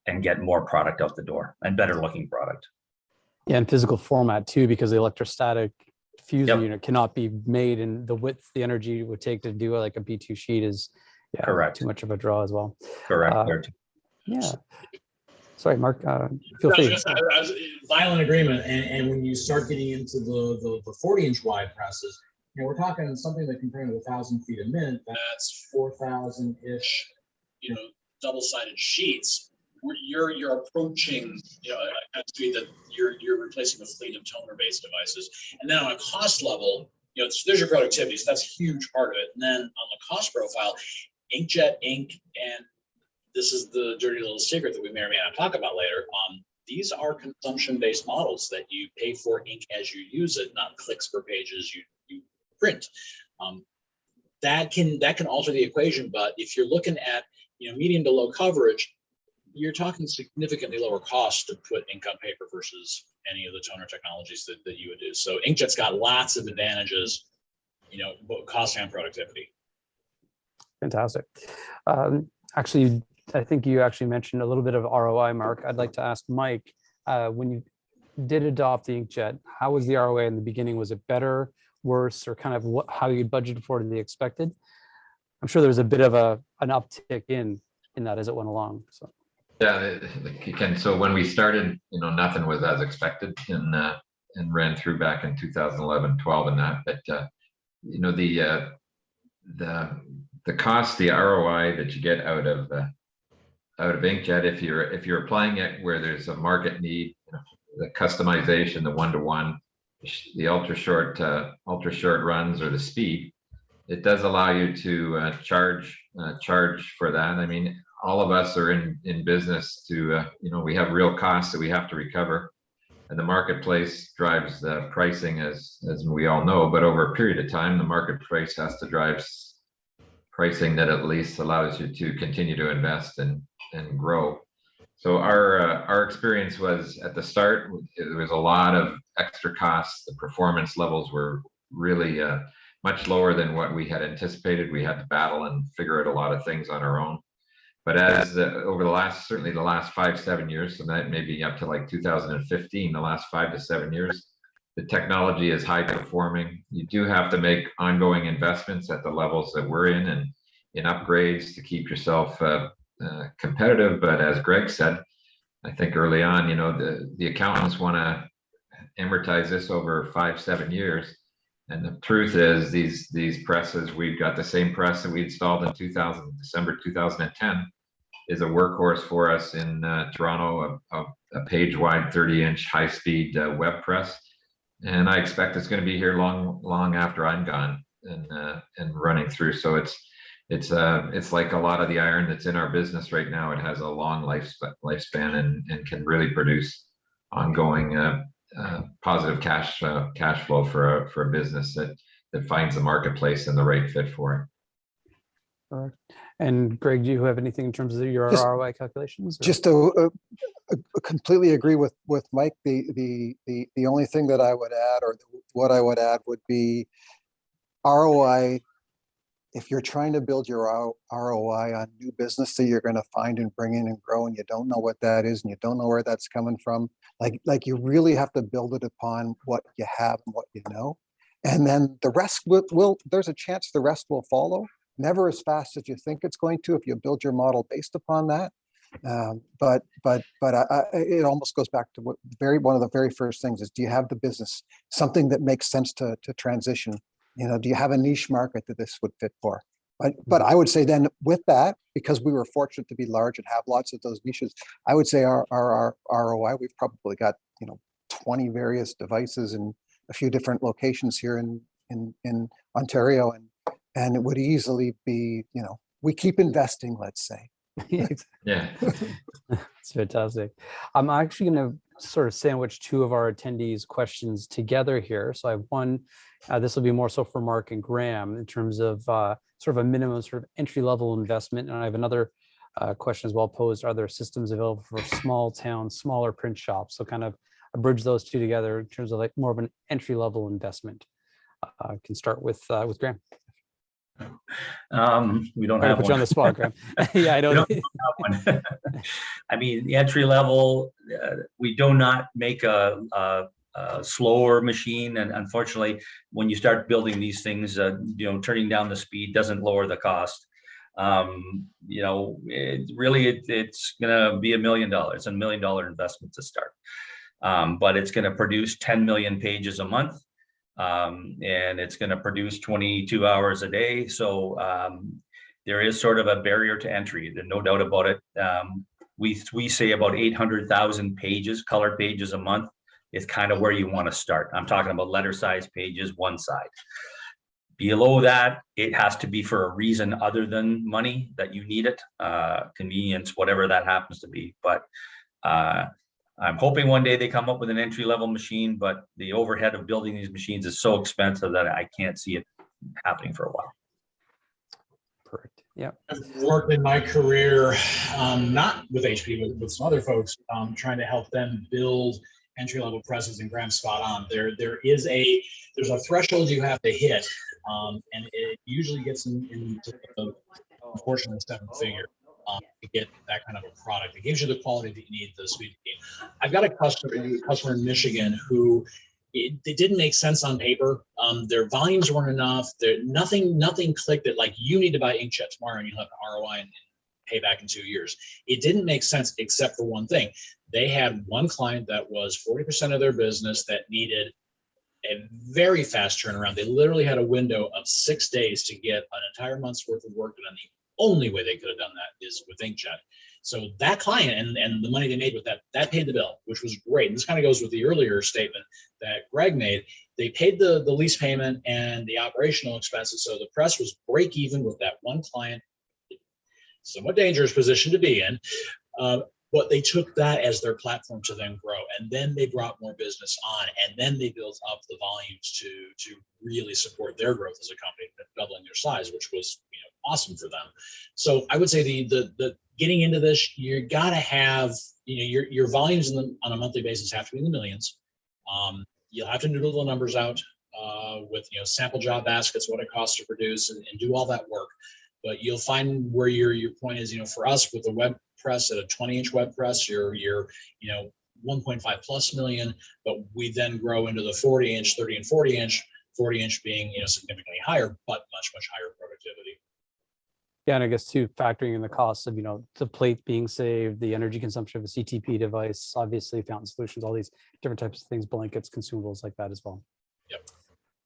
and get more product out the door and better looking product. Yeah, and physical format too, because the electrostatic fusion unit cannot be made, and the width, the energy it would take to do like a B2 sheet is correct. Too much of a draw as well. Correct. Yeah. Sorry, Mark. Feel free. I was violent agreement, and when you start getting into the 40-inch wide presses, we're talking something that can print at 1,000 feet a minute. That's 4,000-ish, double-sided sheets. You're approaching, a speed that you're replacing a fleet of toner-based devices, and then on a cost level, there's your productivity. So that's a huge part of it. And then on the cost profile, inkjet ink, and this is the dirty little secret that we may or may not talk about later. these are consumption-based models that you pay for ink as you use it, not clicks per page as you print. That can alter the equation, but if you're looking at medium to low coverage, you're talking significantly lower cost to put ink on paper versus any of the toner technologies that you would do. So Inkjet's got lots of advantages, both cost and productivity. Fantastic. Actually, I think you actually mentioned a little bit of ROI, Mark. I'd like to ask Mike, when you did adopt the Inkjet, how was the ROI in the beginning? Was it better, worse, or kind of how you budgeted for it and the expected? I'm sure there was a bit of an uptick in that as it went along. So. Yeah, again, so when we started, nothing was as expected and ran through back in 2011, 12 and that, but the cost, the ROI that you get out of Inkjet, if you're applying it where there's a market need, the customization, the one-to-one, the ultra short runs or the speed, it does allow you to charge for that. I mean, all of us are in business to, we have real costs that we have to recover, and the marketplace drives the pricing as we all know, but over a period of time, the market price has to drive pricing that at least allows you to continue to invest and grow. So our experience was at the start, there was a lot of extra costs. The performance levels were really much lower than what we had anticipated. We had to battle and figure out a lot of things on our own. But as over certainly the last 5-7 years, so that may be up to like 2015, the last 5 to 7 years, the technology is high performing. You do have to make ongoing investments at the levels that we're in and in upgrades to keep yourself competitive. But as Greg said, I think early on, the accountants want to amortize this over 5-7 years. And the truth is these presses, we've got the same press that we installed in December 2010 is a workhorse for us in Toronto, a page-wide 30-inch high-speed web press. And I expect it's going to be here long after I'm gone and running through. So it's like a lot of the iron that's in our business right now. It has a long lifespan and can really produce ongoing positive cash flow for a business that finds the marketplace and the right fit for it. And Greg, do you have anything in terms of your ROI calculations? Or? Just to completely agree with Mike. The only thing that I would add, or what I would add, would be ROI. If you're trying to build your ROI on new business that you're going to find and bring in and grow, and you don't know what that is, and you don't know where that's coming from, like you really have to build it upon what you have and what you know, and then the rest will there's a chance the rest will follow. Never as fast as you think it's going to if you build your model based upon that. But it almost goes back to one of the very first things is, do you have the business, something that makes sense to transition? Do you have a niche market that this would fit for? But I would say then with that, because we were fortunate to be large and have lots of those niches, I would say our ROI, we've probably got 20 various devices in a few different locations here in Ontario, and it would easily be, we keep investing, let's say. Yeah. It's fantastic. I'm actually going to sort of sandwich two of our attendees' questions together here. So I have one, this will be more so for Mark and Graham in terms of sort of a minimum sort of entry-level investment. And I have another question as well posed. Are there systems available for small towns, smaller print shops? So kind of I bridge those two together in terms of like more of an entry-level investment. I can start with Graham. We don't have have put you on the spot, Graham. Yeah, I know. We don't have one. I mean, the entry level, we do not make a slower machine, and unfortunately, when you start building these things, turning down the speed doesn't lower the cost. It's going to be $1 million. It's a $1 million investment to start, but it's going to produce 10 million pages a month. And it's going to produce 22 hours a day. So there is sort of a barrier to entry. There's no doubt about it. We say about 800,000 pages, colored pages a month is kind of where you want to start. I'm talking about letter size pages, one side. Below that, it has to be for a reason other than money that you need it, convenience, whatever that happens to be. But I'm hoping one day they come up with an entry-level machine, but the overhead of building these machines is so expensive that I can't see it happening for a while. Correct. Yeah. I've worked in my career, not with HP, but with some other folks, trying to help them build entry-level presses, and Graham's spot on. There's a threshold you have to hit, and it usually gets into the unfortunately seven figure to get that kind of a product. It gives you the quality that you need, the speed you need. I've got a customer in Michigan who it didn't make sense on paper. Their volumes weren't enough. Nothing clicked that like you need to buy Inkjet tomorrow and you'll have an ROI and pay back in 2 years. It didn't make sense except for one thing. They had one client that was 40% of their business that needed a very fast turnaround. They literally had a window of 6 days to get an entire month's worth of work done. And the only way they could have done that is with Inkjet. So that client and the money they made with that paid the bill, which was great. And this kind of goes with the earlier statement that Greg made. They paid the lease payment and the operational expenses. So the press was break even with that one client. Somewhat dangerous position to be in. But they took that as their platform to then grow. And then they brought more business on, and then they built up the volumes to really support their growth as a company, doubling their size, which was awesome for them. So I would say the getting into this, you got to have your volumes on a monthly basis have to be in the millions. You'll have to noodle the numbers out with sample job baskets, what it costs to produce, and do all that work. But you'll find where your point is. For us with the web press at a 20-inch web press, you're 1.5 plus million. But we then grow into the 40-inch, 30 and 40-inch. 40-inch being significantly higher, but much higher productivity. Yeah, and I guess too, factoring in the costs of the plate being saved, the energy consumption of a CTP device, obviously fountain solutions, all these different types of things, blankets, consumables like that as well. Yep.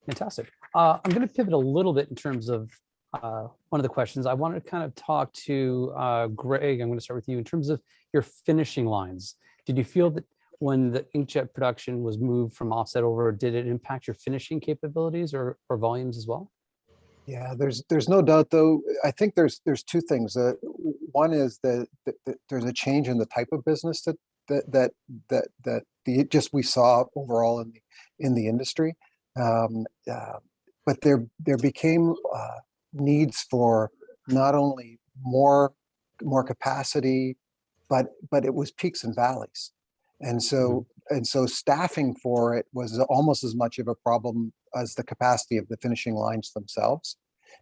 Fantastic. I'm going to pivot a little bit in terms of one of the questions. I wanted to kind of talk to Greg. I'm going to start with you in terms of your finishing lines. Did you feel that when the Inkjet production was moved from offset over, did it impact your finishing capabilities or volumes as well? Yeah, there's no doubt though. I think there's two things. One is that there's a change in the type of business that we saw overall in the industry, but there became needs for not only more capacity, but it was peaks and valleys, and so staffing for it was almost as much of a problem as the capacity of the finishing lines themselves,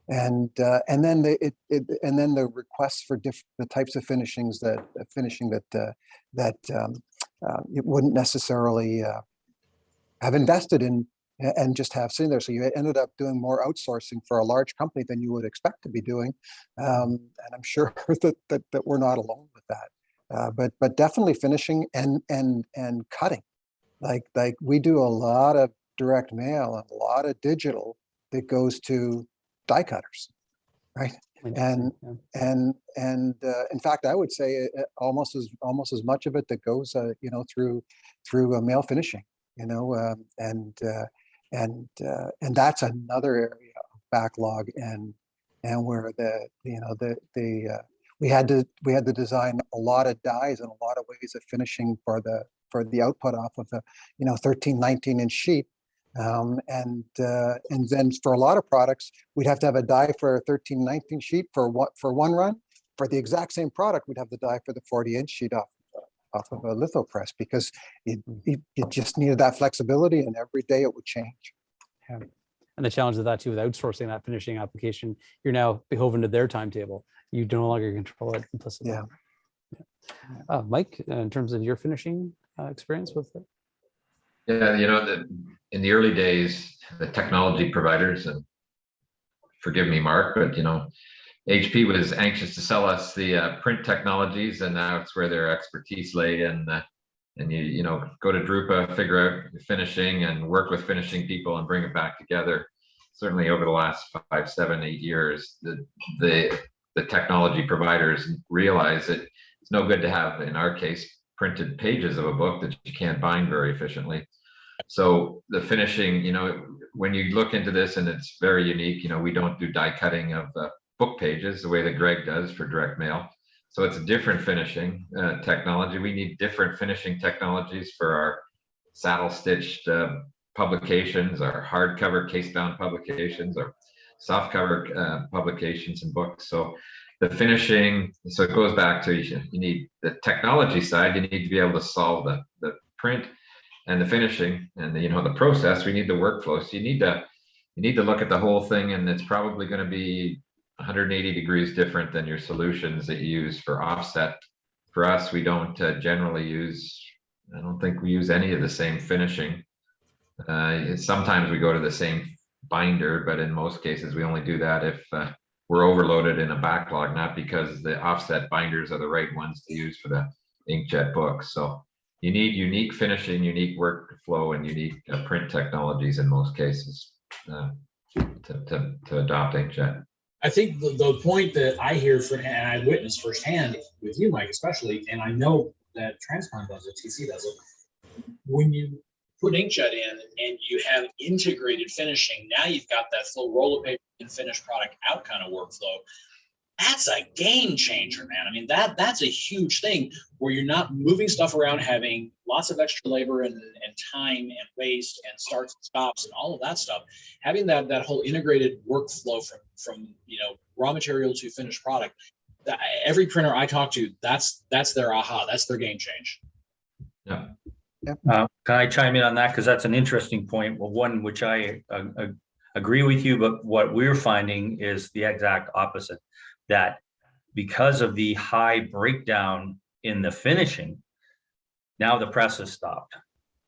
and then the requests for the types of finishing that it wouldn't necessarily have invested in and just have seen there. So you ended up doing more outsourcing for a large company than you would expect to be doing, and I'm sure that we're not alone with that. But definitely finishing and cutting, like we do a lot of direct mail and a lot of digital that goes to die cutters, right? And in fact, I would say almost as much of it that goes through mail finishing, and that's another area of backlog and where we had to design a lot of dies and a lot of ways of finishing for the output off of a 13, 19-inch sheet. And then for a lot of products, we'd have to have a die for a 13, 19 sheet for one run. For the exact same product, we'd have the die for the 40-inch sheet off of a litho press, because it just needed that flexibility, and every day it would change. Yeah. And the challenge of that too, with outsourcing that finishing application, you're now beholden to their timetable. You no longer control it implicitly. Yeah. Mike, in terms of your finishing experience with it? Yeah, in the early days, the technology providers, and forgive me, Mark, but HP was anxious to sell us the print technologies, and now it's where their expertise lay. And you go to Drupa, figure out finishing, and work with finishing people and bring it back together. Certainly over the last 5, 7, 8 years, the technology providers realize that it's no good to have, in our case, printed pages of a book that you can't bind very efficiently. So the finishing, when you look into this, and it's very unique, we don't do die cutting of book pages the way that Greg does for direct mail. So it's a different finishing technology. We need different finishing technologies for our saddle stitched publications, our hardcover case-bound publications, our softcover publications and books. So the finishing, so it goes back to you need the technology side. You need to be able to solve the print and the finishing and the process. We need the workflow. So you need to look at the whole thing, and it's probably going to be 180 degrees different than your solutions that you use for offset. For us, we don't generally use, I don't think we use any of the same finishing. Sometimes we go to the same binder, but in most cases we only do that if we're overloaded in a backlog, not because the offset binders are the right ones to use for the inkjet books. So you need unique finishing, unique workflow, and unique print technologies in most cases to adopt inkjet. I think the point that I hear and I witnessed firsthand with you, Mike, especially, and I know that Transplant does it, TC does it. When you put inkjet in and you have integrated finishing, now you've got that full roll of paper and finished product out kind of workflow. That's a game changer, man. I mean, that's a huge thing where you're not moving stuff around, having lots of extra labor and time and waste and starts and stops and all of that stuff. Having that whole integrated workflow from raw material to finished product. Every printer I talk to, that's their aha, that's their game change. Yeah. Can I chime in on that? Because that's an interesting point. Well, one which I agree with you, but what we're finding is the exact opposite. That because of the high breakdown in the finishing, now the press has stopped.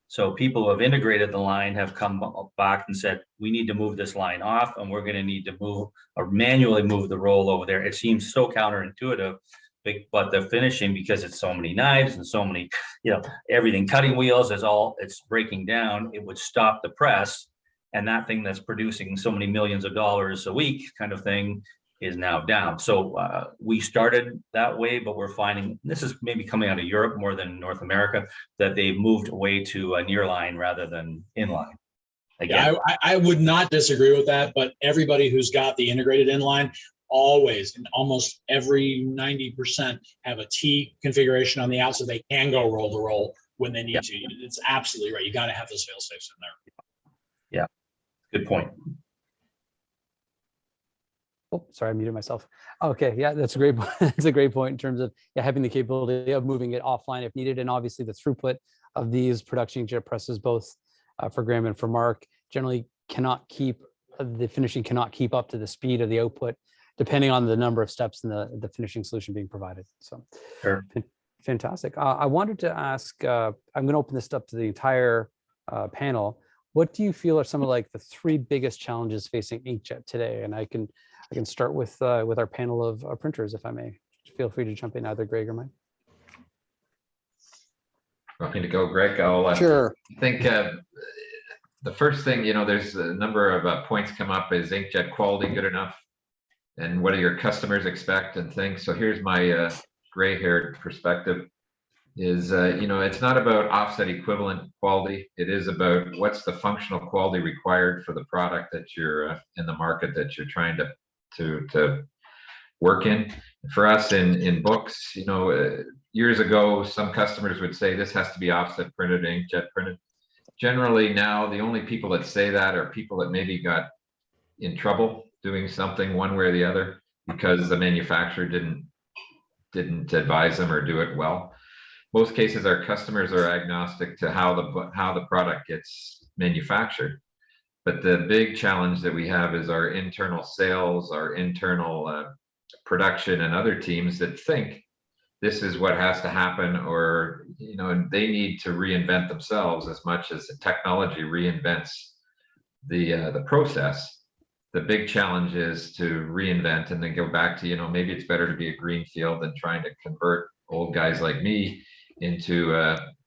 So people who have integrated the line have come back and said, we need to move this line off, and we're going to need to move or manually move the roll over there. It seems so counterintuitive, but the finishing, because it's so many knives and so many, everything, cutting wheels it's breaking down, it would stop the press. And that thing that's producing so many millions of dollars a week kind of thing is now down. So we started that way, but we're finding, this is maybe coming out of Europe more than North America, that they've moved away to a near line rather than inline. Again, Yeah, I would not disagree with that, but everybody who's got the integrated inline always, and almost every 90% have a T configuration on the out so they can go roll to roll when they need to. It's absolutely right. You got to have those fail safes in there. Yeah, good point. Oh, sorry, I muted myself. Okay, yeah, that's a great point. That's a great point in terms of having the capability of moving it offline if needed, and obviously the throughput of these production inkjet presses, both for Graham and for Mark, generally cannot keep the finishing cannot keep up to the speed of the output, depending on the number of steps in the finishing solution being provided. So, sure. Fantastic. I wanted to ask. I'm going to open this up to the entire panel. What do you feel are some of the three biggest challenges facing inkjet today? And I can start with our panel of printers, if I may. Feel free to jump in, either Greg or Mike. Want me to go, Greg? I'll Sure. I think the first thing, there's a number of points come up. Is inkjet quality good enough? And what do your customers expect and think? So here's my gray-haired perspective. Is it's not about offset equivalent quality. It is about what's the functional quality required for the product that you're in the market that you're trying to work in. For us in books, years ago, some customers would say this has to be offset printed, inkjet printed. Generally now, the only people that say that are people that maybe got in trouble doing something one way or the other because the manufacturer didn't advise them or do it well. Most cases, our customers are agnostic to how the product gets manufactured. But the big challenge that we have is our internal sales, our internal production, and other teams that think this is what has to happen, or they need to reinvent themselves as much as the technology reinvents the process. The big challenge is to reinvent and then go back to maybe it's better to be a greenfield than trying to convert old guys like me into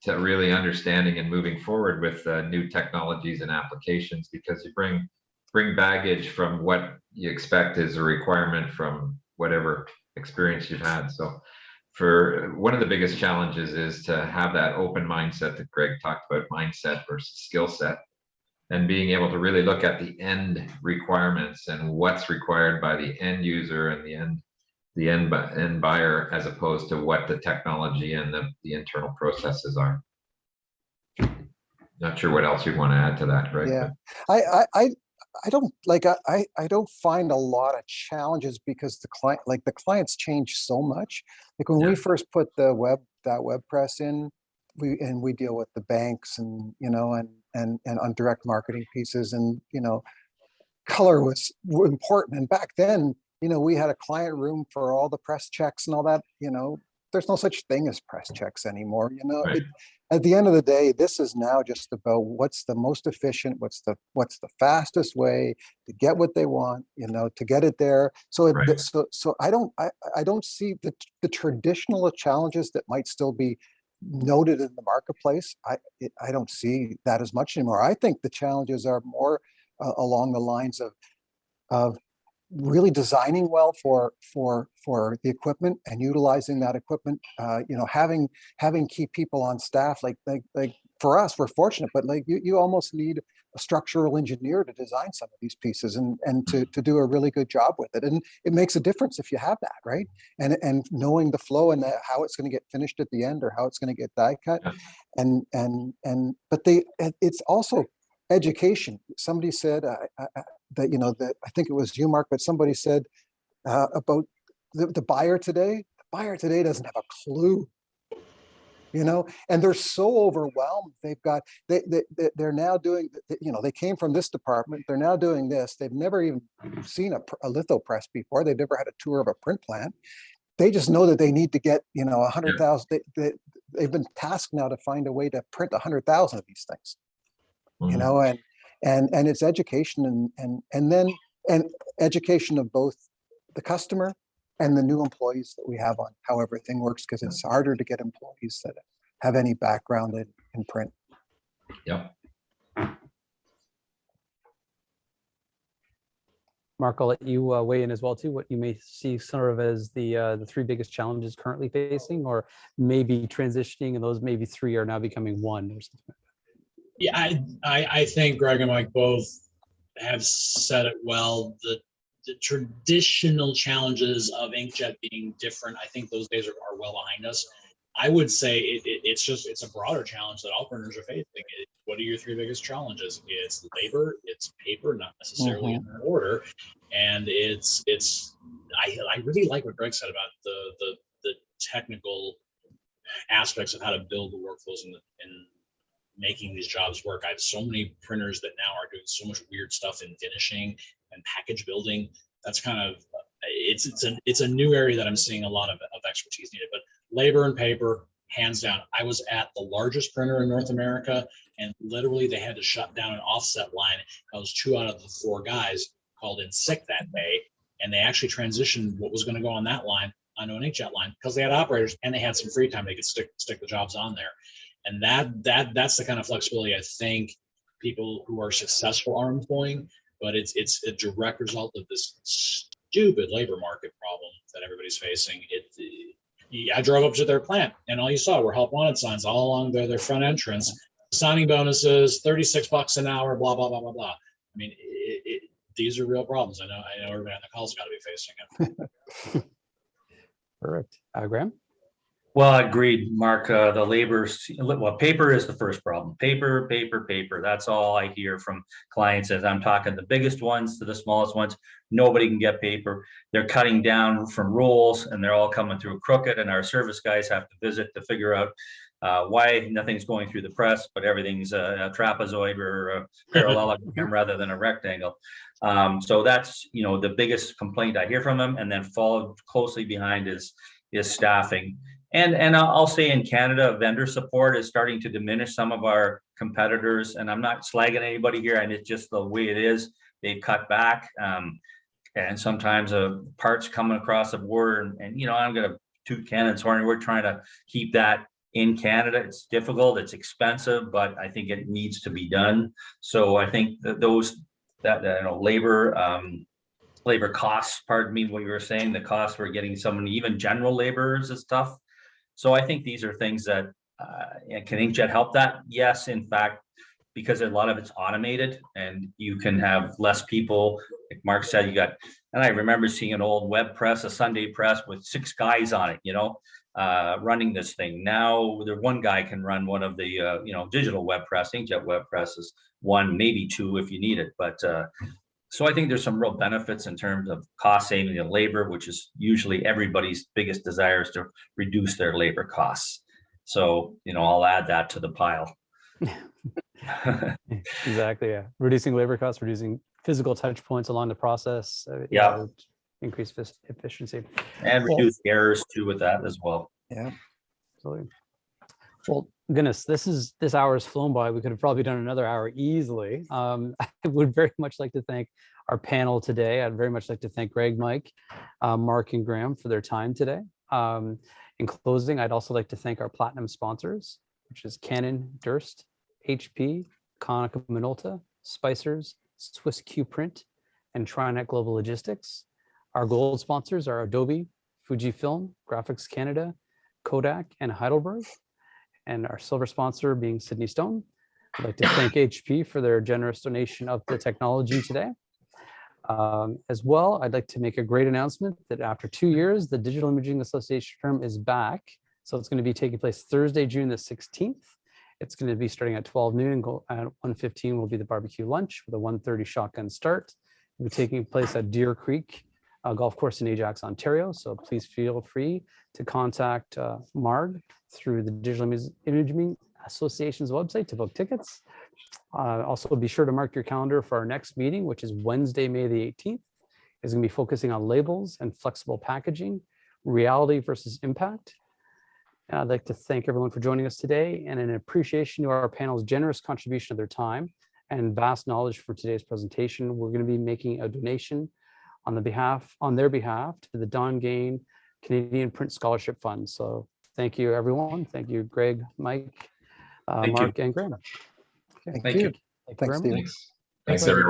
to really understanding and moving forward with new technologies and applications, because you bring baggage from what you expect is a requirement from whatever experience you've had. So for one of the biggest challenges is to have that open mindset that Greg talked about, mindset versus skill set, and being able to really look at the end requirements and what's required by the end user and end buyer as opposed to what the technology and the internal processes are. Not sure what else you'd want to add to that, right? Yeah, I don't like, I don't find a lot of challenges because the clients change so much. Like when we first put that web press in, we deal with the banks and, you know, and on direct marketing pieces, and, you know, color was important. And back then, you know, we had a client room for all the press checks and all that. You know, there's no such thing as press checks anymore. You know, Right. At the end of the day, this is now just about what's the most efficient, what's the fastest way to get what they want, you know, to get it there. So Right. so I don't see the traditional challenges that might still be noted in the marketplace. I don't see that as much anymore. I think the challenges are more along the lines of really designing well for the equipment and utilizing that equipment. You know, having key people on staff, like for us, we're fortunate, but like you almost need a structural engineer to design some of these pieces and to do a really good job with it. And it makes a difference if you have that, right? And knowing the flow and how it's going to get finished at the end, or how it's going to get die cut. But it's also education. Somebody said that, you know, that I think it was you, Mark, but somebody said about the buyer today. The buyer today doesn't have a clue, you know, and they're so overwhelmed. They've got they're now doing, you know, they came from this department, they're now doing this. They've never even seen a litho press before. They've never had a tour of a print plant. They just know that they need to get, you know, 100,000. They've been tasked now to find a way to print 100,000 of these things. You know, and it's education and education of both the customer and the new employees that we have on how everything works, because it's harder to get employees that have any background in print. Yep. Mark, I'll let you weigh in as well too, what you may see sort of as the three biggest challenges currently facing, or maybe transitioning, and those maybe three are now becoming one or something. Yeah, I think Greg and Mike both have said it well. The traditional challenges of inkjet being different, I think those days are well behind us. I would say it's a broader challenge that all printers are facing. What are your three biggest challenges? It's labor, it's paper, not necessarily in order, and I really like what Greg said about the technical aspects of how to build the workflows and making these jobs work. I have so many printers that now are doing so much weird stuff in finishing and package building. That's kind of it's a new area that I'm seeing a lot of expertise needed. But labor and paper, hands down. I was at the largest printer in North America, and literally they had to shut down an offset line. I was 2 out of the 4 guys called in sick that day, and they actually transitioned what was going to go on that line onto an inkjet line because they had operators and they had some free time. They could stick the jobs on there. And that's the kind of flexibility I think people who are successful are employing, but it's a direct result of this stupid labor market problem that everybody's facing. I drove up to their plant, and all you saw were help wanted signs all along their front entrance, signing bonuses, $36 an hour, blah blah blah blah blah. I mean, these are real problems. I know everybody on the call's got to be facing it. Perfect. Graham? Well, agreed, Mark. The paper is the first problem. Paper. That's all I hear from clients as I'm talking the biggest ones to the smallest ones. Nobody can get paper. They're cutting down from rolls, and they're all coming through crooked, and our service guys have to visit to figure out why nothing's going through the press, but everything's a trapezoid or a parallelogram rather than a rectangle. So that's, the biggest complaint I hear from them, and then followed closely behind is staffing. And I'll say in Canada, vendor support is starting to diminish some of our competitors, and I'm not slagging anybody here, and it's just the way it is. They've cut back, and sometimes parts coming across the border, and I'm going to toot Canada's horn. We're trying to keep that in Canada. It's difficult, it's expensive, but I think it needs to be done. So I think that labor costs, pardon me, what you were saying, the cost for getting someone, even general laborers, is tough. So I think these are things that can inkjet help that? Yes, in fact, because a lot of it's automated and you can have less people like Mark said, you got, and I remember seeing an old web press, a Sunday press with 6 guys on it, running this thing. Now the one guy can run one of the, digital web press, inkjet web presses, 1, maybe 2 if you need it. But so I think there's some real benefits in terms of cost saving and labor, which is usually everybody's biggest desire is to reduce their labor costs. So, I'll add that to the pile. Exactly. Yeah. Reducing labor costs, reducing physical touch points along the process. Yeah. Increase efficiency. And reduce errors too with that as well. Yeah. Absolutely. Well, goodness, this hour has flown by. We could have probably done another hour easily. I would very much like to thank our panel today. I'd very much like to thank Greg, Mike, Mark, and Graham for their time today. In closing, I'd also like to thank our platinum sponsors, which is Canon, Durst, HP, Konica Minolta, Spicers, Swiss Q Print, and Trinet Global Logistics. Our gold sponsors are Adobe, Fujifilm, Graphics Canada, Kodak, and Heidelberg. And our silver sponsor being Sydney Stone. I'd like to thank HP for their generous donation of the technology today. As well, I'd like to make a great announcement that after 2 years, the Digital Imaging Association term is back. So it's going to be taking place Thursday, June the 16th. It's going to be starting at 12 noon and go at 1:15 will be the barbecue lunch with a 1:30 shotgun start. It'll be taking place at Deer Creek Golf Course in Ajax, Ontario. So please feel free to contact Marg through the Digital Imaging Association's website to book tickets. Also, be sure to mark your calendar for our next meeting, which is Wednesday, May the 18th. It's going to be focusing on labels and flexible packaging, reality versus impact. And I'd like to thank everyone for joining us today, and in appreciation to our panel's generous contribution of their time and vast knowledge for today's presentation, we're going to be making a donation on their behalf to the Don Gain Canadian Print Scholarship Fund. So thank you, everyone. Thank you, Greg, Mike, Mark, and Graham. Okay. Thank you. Thank you Thanks, very Stephen. much. Thanks, Bye-bye.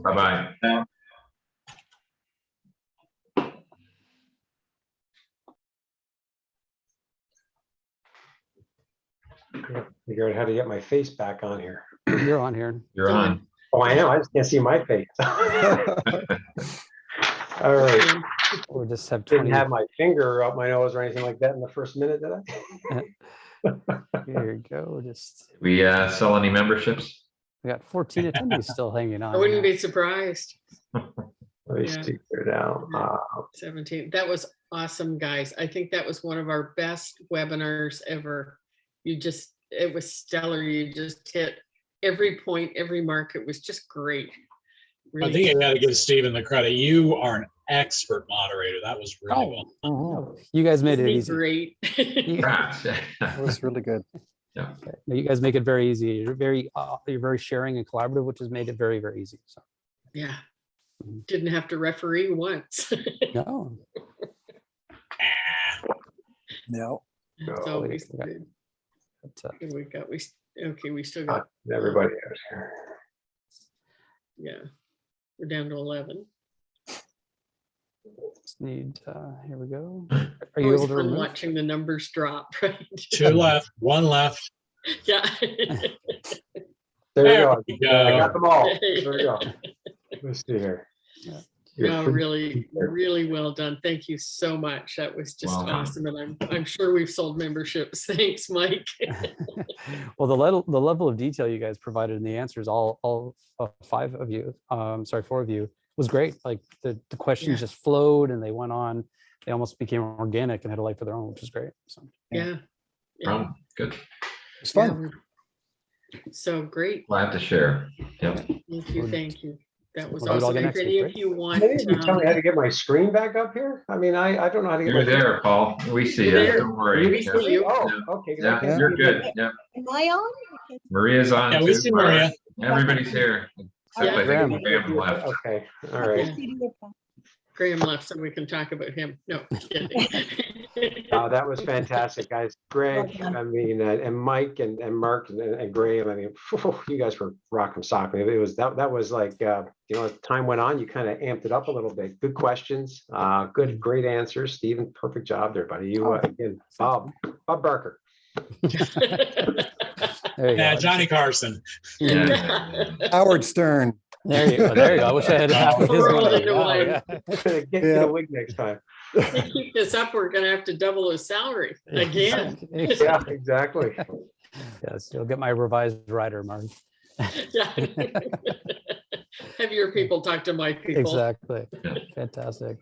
everyone. Bye-bye. Figure out how to get my face back on here. You're on here. You're on. Oh, I know. I just can't see my face. All right. We'll just have Didn't 20. have my finger up my nose or anything like that in the first minute, did I? Here you go. Just We sell any memberships? we got 14 attendees still hanging on. I wouldn't be surprised. Let me Yeah. stick her down. 17. That was awesome, guys. I think that was one of our best webinars ever. It was stellar. You just hit every point, every mark. It was just great. I think I got to give Stephen the credit. You are an expert moderator. That was really well. Oh, you guys made it easy. Great. That was really good. Yeah. No, you guys make it very easy. You're very sharing and collaborative, which has made it very, very easy. So Yeah. Didn't have to referee once. no. No. It's No, always we got- good. But, We still got, Everybody else here. yeah. We're down to 11. just need here we go. Are Are you able to remove? watching the numbers drop, right? 2 left, 1 left. Yeah. There you go. we go. I got them all. There we go. Let's see here. Yeah. You're No, free. really, really well done. Thank you so much. That was just Well done. awesome. And I'm sure we've sold memberships. Thanks, Mike. Well, the level of detail you guys provided in the answers, all 5 of you, 4 of you, was great. Like the questions just flowed and they went on. They almost became organic and had a life of their own, which is great. So Yeah. Yeah. Good. It's fun. So great. Glad to share. Yep. Thank you. Thank you. That was We'll do it all awesome. again If next any week, of you want, Can you tell me how to get my screen back up here? I mean, I don't know how to get You're my. there, Paul. We see you. You're there. Don't worry. We see you. Oh, okay. 'cause I Yeah, can't you're see good. it. Yeah. Am I on? Maria's on. Yeah, we too. see Maria. Everybody's here. Except I Graham. think Graham left. Okay, all right. Graham left so we can talk about him. No, kidding. That was fantastic, guys. Greg, I mean, and Mike and Mark and Graham. I mean, you guys were rocking sock. It was that was like, as time went on, you kind of amped it up a little bit. Good questions, great answers. Stephen, perfect job there, buddy. You again, Bob Barker. there you Yeah, go. Johnny Carson. Yeah. Howard Stern. There you go. There you go. I wish I had half of his Roll money. it Wow, away. yeah. Get Yeah. a wig next time. If we keep this up, we're gonna have to double his salary again. Yeah, exactly. Yes, you'll get my revised rider, Mark. Yeah. Have your people talk to my people. Exactly. Yeah. Fantastic.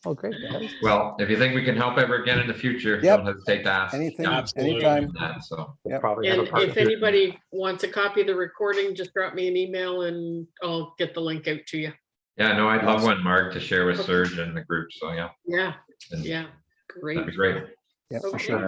Oh, great, guys. Well, if you think we can help ever again in the future, Yep. don't hesitate to ask. Anything, Absolutely. anytime. That, so, We'll probably have And a if partnership. anybody wants a copy of the recording, just drop me an email and I'll get the link out to you. yeah, no, I'd love Awesome. one, Mark, to share with Okay. Serge and the group. So yeah, Yeah, and yeah, great. that'd be great. Yeah, for Okay. sure.